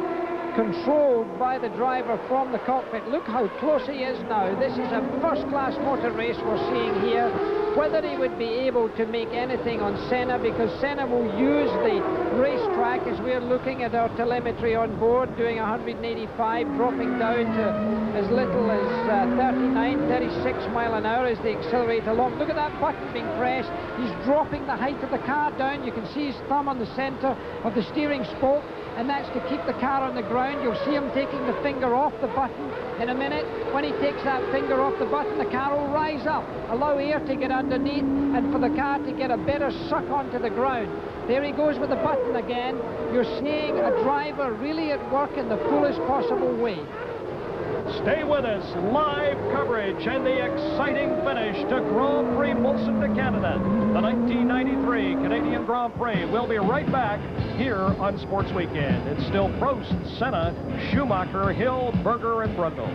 controlled by the driver from the cockpit. Look how close he is now. This is a first-class motor race we're seeing here. Whether he would be able to make anything on Senna, because Senna will use the racetrack as we're looking at our telemetry on board, doing 185, dropping down to as little as 39, 36 mile an hour as they accelerate along. Look at that button being pressed. He's dropping the height of the car down. You can see his thumb on the center of the steering spoke, and that's to keep the car on the ground. You'll see him taking the finger off the button in a minute. When he takes that finger off the button, the car will rise up, allow air to get underneath, and for the car to get a better suck onto the ground. There he goes with the button again. You're seeing a driver really at work in the fullest possible way. Stay with us. Live coverage and the exciting finish to Grand Prix Molson de Canada, the 1993 Canadian Grand Prix. We'll be right back here on Sports Weekend. It's still Prost, Senna, Schumacher, Hill, Berger, and Brundle.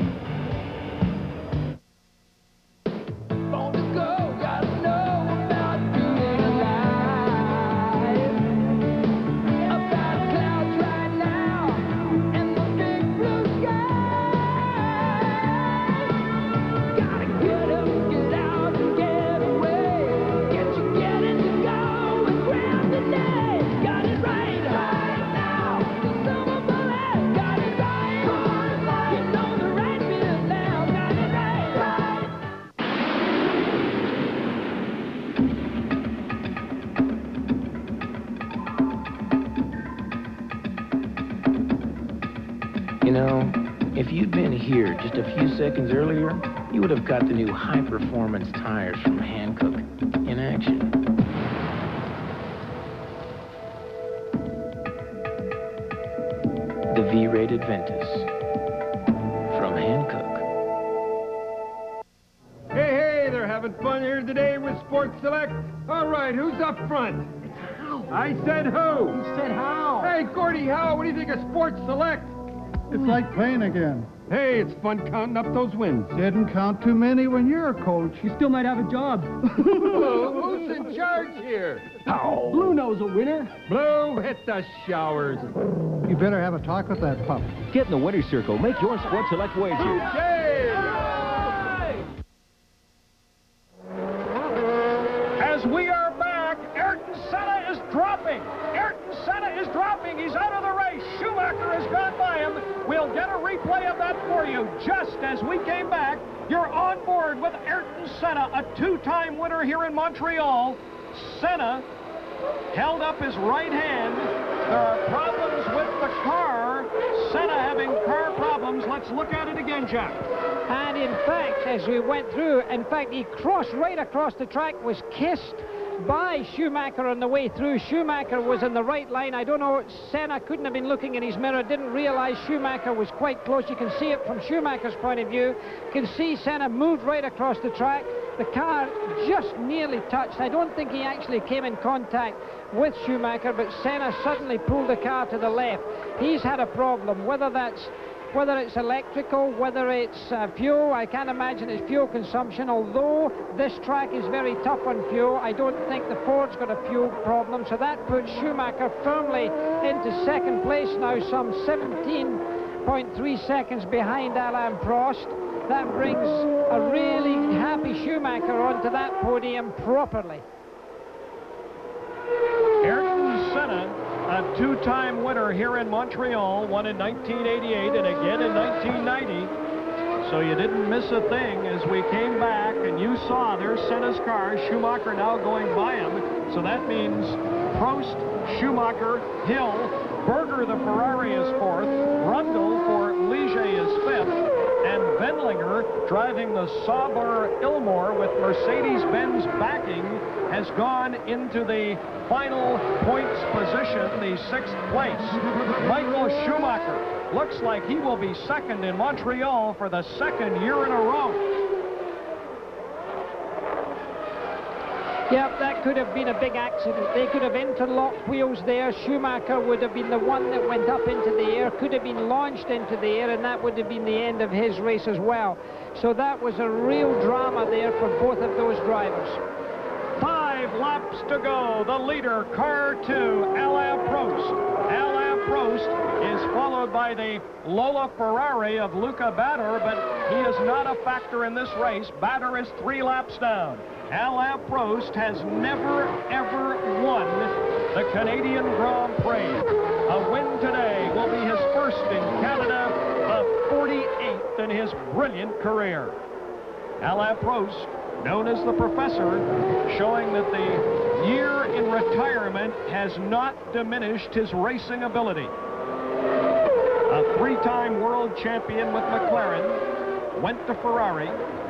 If you'd been here just a few seconds earlier, you would have got the new high-performance tires from Hankook in action. The V-rated Ventus from Hankook. Hey, they're having fun here today with Sports Select. All right, who's up front? How? I said who? You said how? Hey, Gordy Howe, what do you think of Sports Select? It's like playing again. Hey, it's fun counting up those wins. Didn't count too many when you're a coach. You still might have a job. Who's in charge here? Ow. Blue knows a winner. Blue, hit the showers. You better have a talk with that pup. Get in the winner's circle. Make your Sports Select wager. Okay. As we are back, Ayrton Senna is dropping. Ayrton Senna is dropping. He's out of the race. Schumacher has gone by him. We'll get a replay of that for you just as we came back. You're on board with Ayrton Senna, a two-time winner here in Montreal. Senna held up his right hand. There are problems with the car. Senna having car problems. Let's look at it again, Jack. And in fact, as we went through, in fact, he crossed right across the track, was kissed by Schumacher on the way through. Schumacher was in the right line. I don't know, Senna couldn't have been looking in his mirror, didn't realize Schumacher was quite close. You can see it from Schumacher's point of view. You can see Senna moved right across the track. The car just nearly touched. I don't think he actually came in contact with Schumacher, but Senna suddenly pulled the car to the left. He's had a problem, whether it's electrical, whether it's fuel. I can't imagine it's fuel consumption. Although this track is very tough on fuel, I don't think the Ford's got a fuel problem. So that puts Schumacher firmly into second place now, some 17.3 seconds behind Alain Prost. That brings a really happy Schumacher onto that podium properly. Ayrton Senna, a two-time winner here in Montreal, won in 1988 and again in 1990. So you didn't miss a thing as we came back, and you saw there's Senna's car, Schumacher now going by him. So that means Prost, Schumacher, Hill, Berger the Ferrari is fourth, Brundle for Ligier is fifth, and Wendlinger, driving the Sauber Ilmor with Mercedes-Benz backing, has gone into the final points position, the sixth place. Michael Schumacher looks like he will be second in Montreal for the second year in a row. Yep, that could have been a big accident. They could have interlocked wheels there. Schumacher would have been the one that went up into the air, could have been launched into the air, and that would have been the end of his race as well. So that was a real drama there for both of those drivers. 5 laps to go. The leader, car 2, Alain Prost. Alain Prost is followed by the Lola Ferrari of Luca Bader, but he is not a factor in this race. Bader is 3 laps down. Alain Prost has never, ever won the Canadian Grand Prix. A win today will be his first in Canada, the 48th in his brilliant career. Alain Prost, known as the Professor, showing that the year in retirement has not diminished his racing ability. A 3-time world champion with McLaren, went to Ferrari,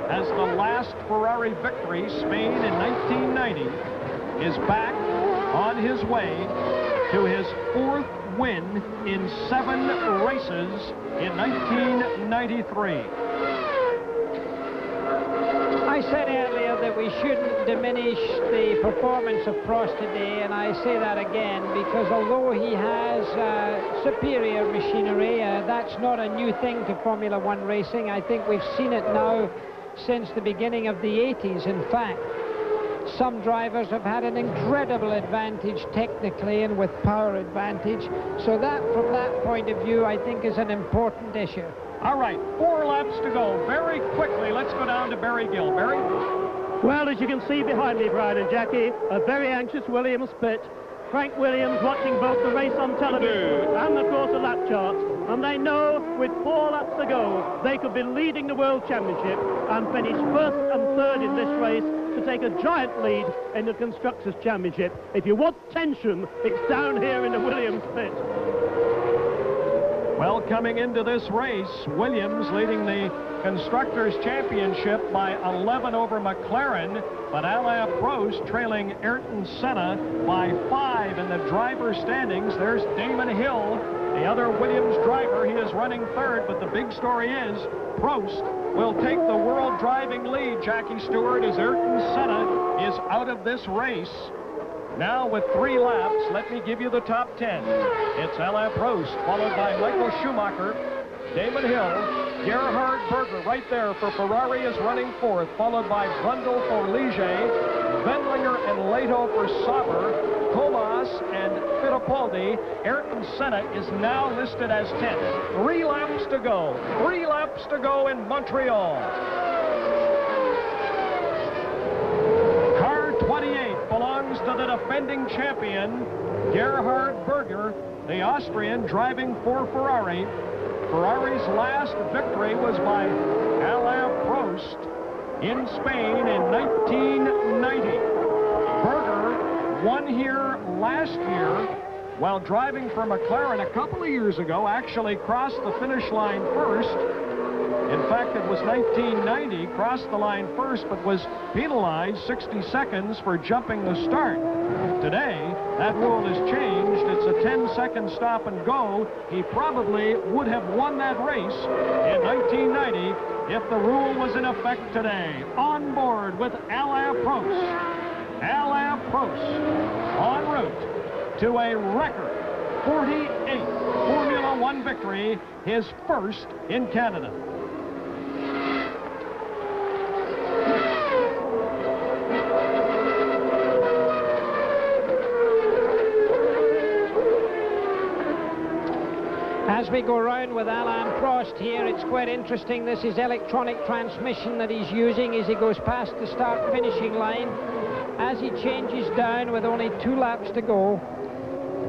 as the last Ferrari victory, Spain in 1990, is back on his way to his 4th win in 7 races in 1993. I said earlier that we shouldn't diminish the performance of Prost today, and I say that again because although he has superior machinery, that's not a new thing to Formula One racing. I think we've seen it now since the beginning of the 80s. In fact, some drivers have had an incredible advantage technically and with power advantage. So that, from that point of view, I think is an important issue. All right, 4 laps to go. Very quickly, let's go down to Barry Gill. Barry? Well, as you can see behind me, Brian and Jackie, a very anxious Williams pit. Frank Williams watching both the race on television and, of course, the lap charts. And they know with 4 laps to go, they could be leading the World Championship and finish 1st and 3rd in this race to take a giant lead in the Constructors' Championship. If you want tension, it's down here in the Williams pit. Well, coming into this race, Williams leading the Constructors' Championship by 11 over McLaren, but Alain Prost trailing Ayrton Senna by 5 in the driver's standings. There's Damon Hill, the other Williams driver. He is running 3rd, but the big story is Prost will take the world driving lead, Jackie Stewart, as Ayrton Senna is out of this race. Now with 3 laps, let me give you the top 10. It's Alain Prost, followed by Michael Schumacher, Damon Hill, Gerhard Berger right there for Ferrari is running 4th, followed by Brundle for Ligier, Wendlinger and Leto for Sauber, Comas and Fittipaldi. Ayrton Senna is now listed as 10th. 3 laps to go. 3 laps to go in Montreal. Car 28 belongs to the defending champion, Gerhard Berger, the Austrian driving for Ferrari. Ferrari's last victory was by Alain Prost in Spain in 1990. Berger won here last year while driving for McLaren a couple of years ago, actually crossed the finish line first. In fact, it was 1990, crossed the line first, but was penalized 60 seconds for jumping the start. Today, that rule has changed. It's a 10-second stop and go. He probably would have won that race in 1990 if the rule was in effect today. On board with Alain Prost. Alain Prost en route to a record 48th Formula One victory, his first in Canada. As we go round with Alain Prost here, it's quite interesting. This is electronic transmission that he's using as he goes past the start-finishing line. As he changes down with only 2 laps to go,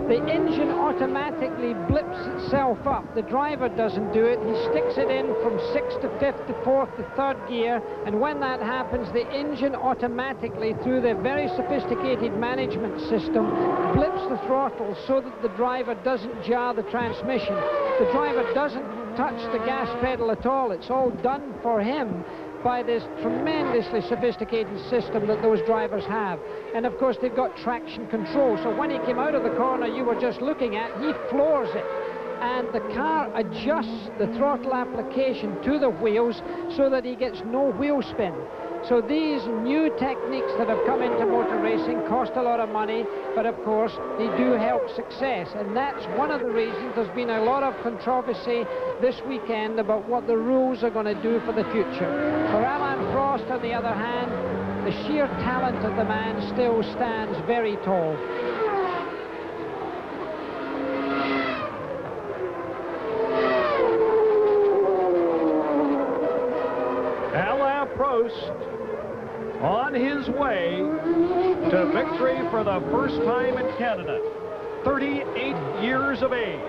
the engine automatically blips itself up. The driver doesn't do it. He sticks it in from 6th to 5th to 4th to 3rd gear, and when that happens, the engine automatically, through the very sophisticated management system, blips the throttle so that the driver doesn't jar the transmission. The driver doesn't touch the gas pedal at all. It's all done for him by this tremendously sophisticated system that those drivers have. And of course they've got traction control, so when he came out of the corner you were just looking at, he floors it, and the car adjusts the throttle application to the wheels so that he gets no wheel spin. So these new techniques that have come into motor racing cost a lot of money, but of course they do help success, and that's one of the reasons there's been a lot of controversy this weekend about what the rules are going to do for the future. For Alain Prost, on the other hand, the sheer talent of the man still stands very tall. Prost on his way to victory for the first time in Canada. 38 years of age.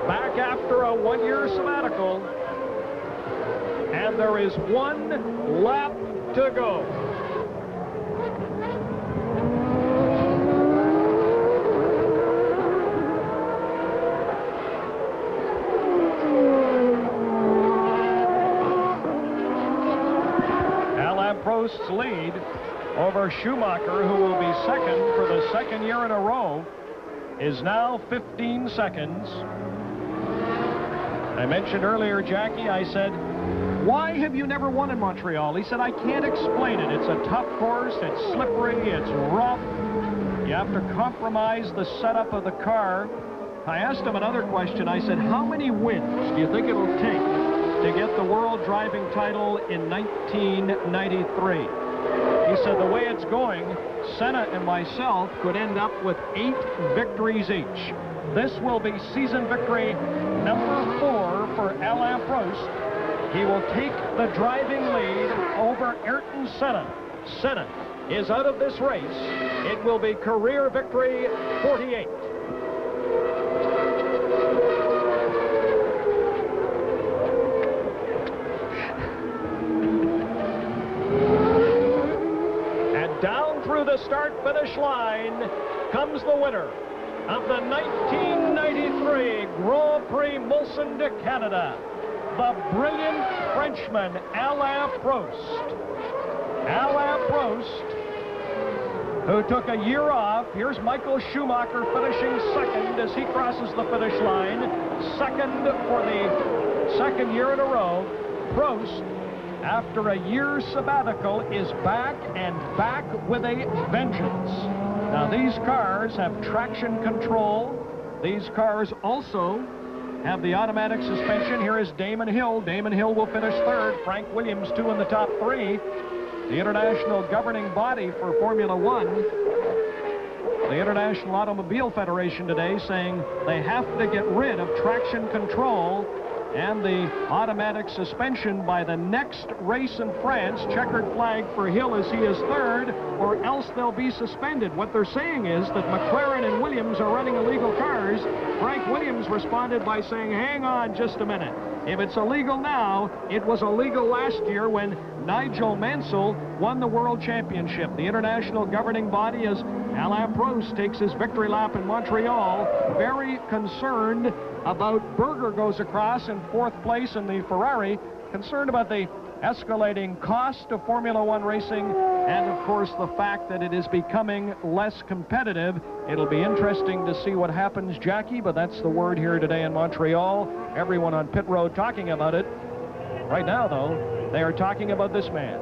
Back after a one-year sabbatical. And there is one lap to go. Prost's lead over Schumacher, who will be second for the second year in a row, is now 15 seconds. I mentioned earlier, Jackie, I said, why have you never won in Montreal? He said, I can't explain it. It's a tough course, it's slippery, it's rough. You have to compromise the setup of the car. I asked him another question. I said, how many wins do you think it'll take to get the world driving title in 1993? He said the way it's going, Senna and myself could end up with 8 victories each. This will be season victory number 4 for Alain Prost. He will take the driving lead over Ayrton Senna. Senna is out of this race. It will be career victory 48. Down through the start-finish line comes the winner of the 1993 Grand Prix Mulsanne de Canada, the brilliant Frenchman Alain Prost. Alain Prost, who took a year off. Here's Michael Schumacher finishing second as he crosses the finish line. Second for the second year in a row. Prost, after a year's sabbatical, is back and back with a vengeance. Now, these cars have traction control. These cars also have the automatic suspension. Here is Damon Hill. Damon Hill will finish third. Frank Williams, 2 in the top 3. The international governing body for Formula One, the International Automobile Federation today, saying they have to get rid of traction control and the automatic suspension by the next race in France. Checkered flag for Hill as he is third, or else they'll be suspended. What they're saying is that McLaren and Williams are running illegal cars. Frank Williams responded by saying, hang on just a minute. If it's illegal now, it was illegal last year when Nigel Mansell won the World Championship. The international governing body, as Alain Prost takes his victory lap in Montreal, very concerned about Berger goes across in 4th place in the Ferrari, concerned about the escalating cost of Formula One racing, and of course the fact that it is becoming less competitive. It'll be interesting to see what happens, Jackie, but that's the word here today in Montreal. Everyone on pit road talking about it. Right now, though, they are talking about this man,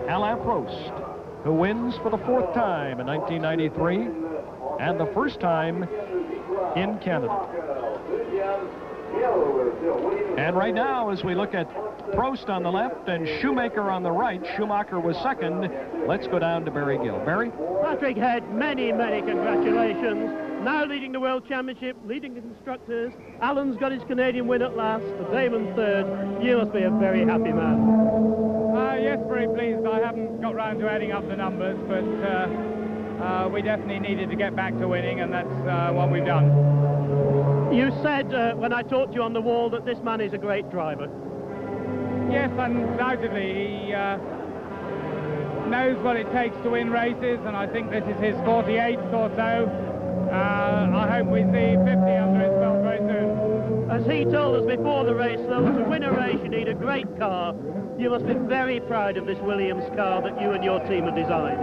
Alain Prost, who wins for the 4th time in 1993 and the first time in Canada. And right now, as we look at Prost on the left and Schumacher on the right, Schumacher was second. Let's go down to Barry Gill. Barry? Patrick Head, many, many congratulations. Now leading the World Championship, leading the constructors. Alan's got his Canadian win at last. The Damon third. You must be a very happy man. Yes, very pleased. I haven't got round to adding up the numbers, but we definitely needed to get back to winning, and that's what we've done. You said when I talked to you on the wall that this man is a great driver. Yes, undoubtedly. He knows what it takes to win races, and I think this is his 48th or so. I hope we see 50 under his belt very soon. As he told us before the race, though, to win a race you need a great car. You must be very proud of this Williams car that you and your team have designed.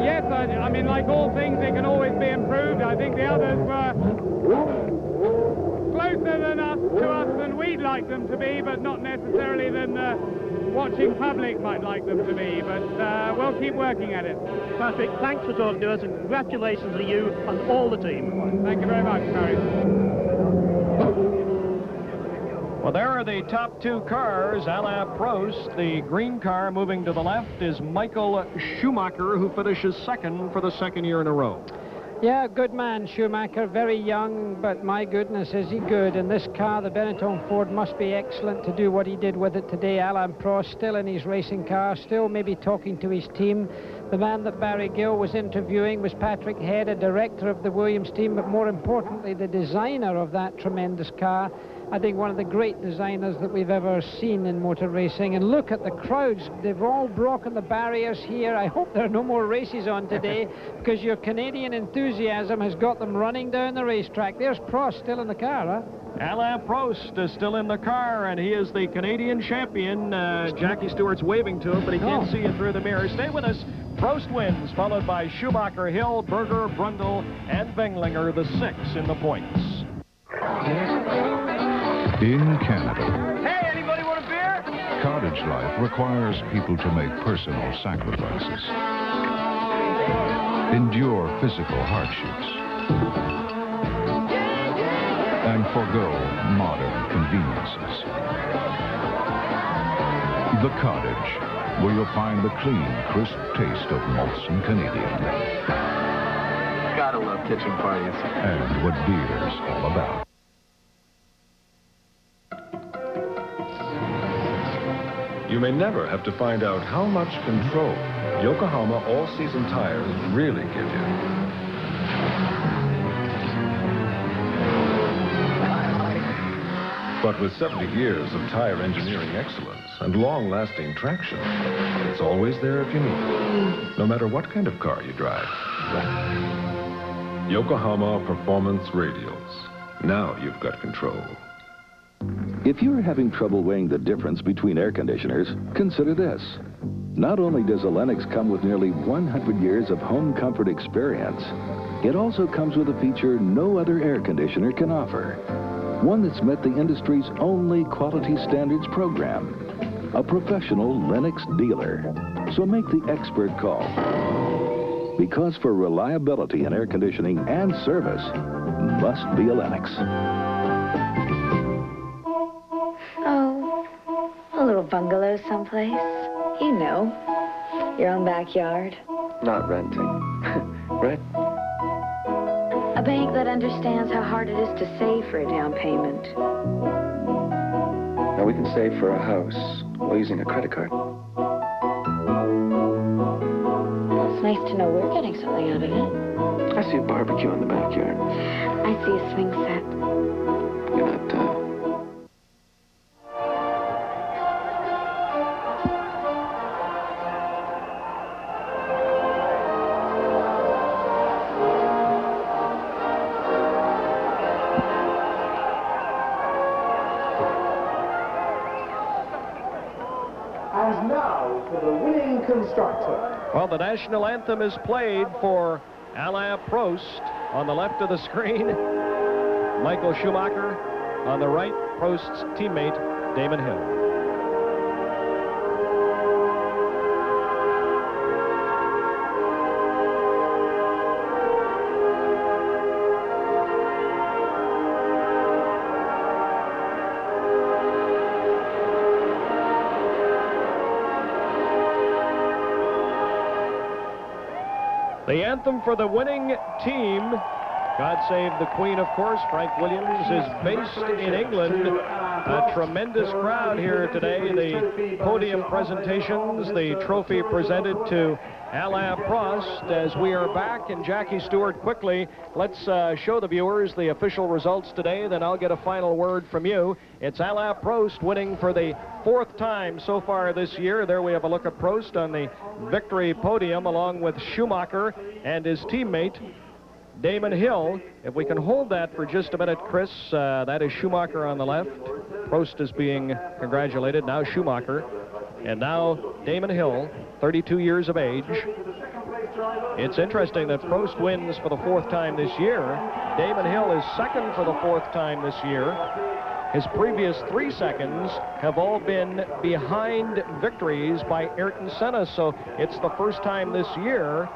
Yes, I mean, like all things, it can always be improved. I think the others were closer than to us than we'd like them to be, but not necessarily than the watching public might like them to be. But we'll keep working at it. Patrick, thanks for talking to us, and congratulations to you and all the team. Thank you very much, Barry. Well, there are the top 2 cars. Alain Prost, the green car. Moving to the left is Michael Schumacher, who finishes second for the second year in a row. Yeah, good man, Schumacher. Very young, but my goodness, is he good. And this car, the Benetton Ford, must be excellent to do what he did with it today. Alain Prost still in his racing car, still maybe talking to his team. The man that Barry Gill was interviewing was Patrick Head, a director of the Williams team, but more importantly, the designer of that tremendous car. I think one of the great designers that we've ever seen in motor racing. And look at the crowds. They've all broken the barriers here. I hope there are no more races on today because your Canadian enthusiasm has got them running down the racetrack. There's Prost still in the car, huh? Alain Prost is still in the car, and he is the Canadian champion. Jackie Stewart's waving to him, but he can't see it through the mirror. Stay with us. Prost wins, followed by Schumacher, Hill, Berger, Brundle, and Wenglinger, the 6 in the points. In Canada, Hey, anybody want a beer? cottage life requires people to make personal sacrifices, endure physical hardships, and forgo modern conveniences. The cottage, where you'll find the clean, crisp taste of Molson Canadian. Gotta love kitchen parties. And what beer's all about. You may never have to find out how much control Yokohama all-season tires really give you. But with 70 years of tire engineering excellence and long-lasting traction, it's always there if you need it, no matter what kind of car you drive. Yokohama Performance Radials. Now you've got control. If you're having trouble weighing the difference between air conditioners, consider this. Not only does a Lennox come with nearly 100 years of home comfort experience, it also comes with a feature no other air conditioner can offer. One that's met the industry's only quality standards program. A professional Lennox dealer. So make the expert call. Because for reliability in air conditioning and service, must be a Lennox. A little bungalow someplace. You know, your own backyard. Not renting. Right? A bank that understands how hard it is to save for a down payment. Now we can save for a house while using a credit card. Well, it's nice to know we're getting something out of it. I see a barbecue in the backyard. I see a swing set. You're not, And now for the winning constructor. Well, the national anthem is played for Alain Prost on the left of the screen. Michael Schumacher on the right, Prost's teammate, Damon Hill. The anthem for the winning team, God Save the Queen, of course, Frank Williams, is based in England. A tremendous crowd here today. The podium presentations, the trophy presented to Alain Prost as we are back. And Jackie Stewart, quickly, let's show the viewers the official results today, then I'll get a final word from you. It's Alain Prost winning for the 4th time so far this year. There we have a look at Prost on the victory podium along with Schumacher and his teammate, Damon Hill. If we can hold that for just a minute, Chris, that is Schumacher on the left. Prost is being congratulated, now Schumacher. And now Damon Hill, 32 years of age. It's interesting that Prost wins for the 4th time this year. Damon Hill is second for the 4th time this year. His previous 3 seconds have all been behind victories by Ayrton Senna, so it's the first time this year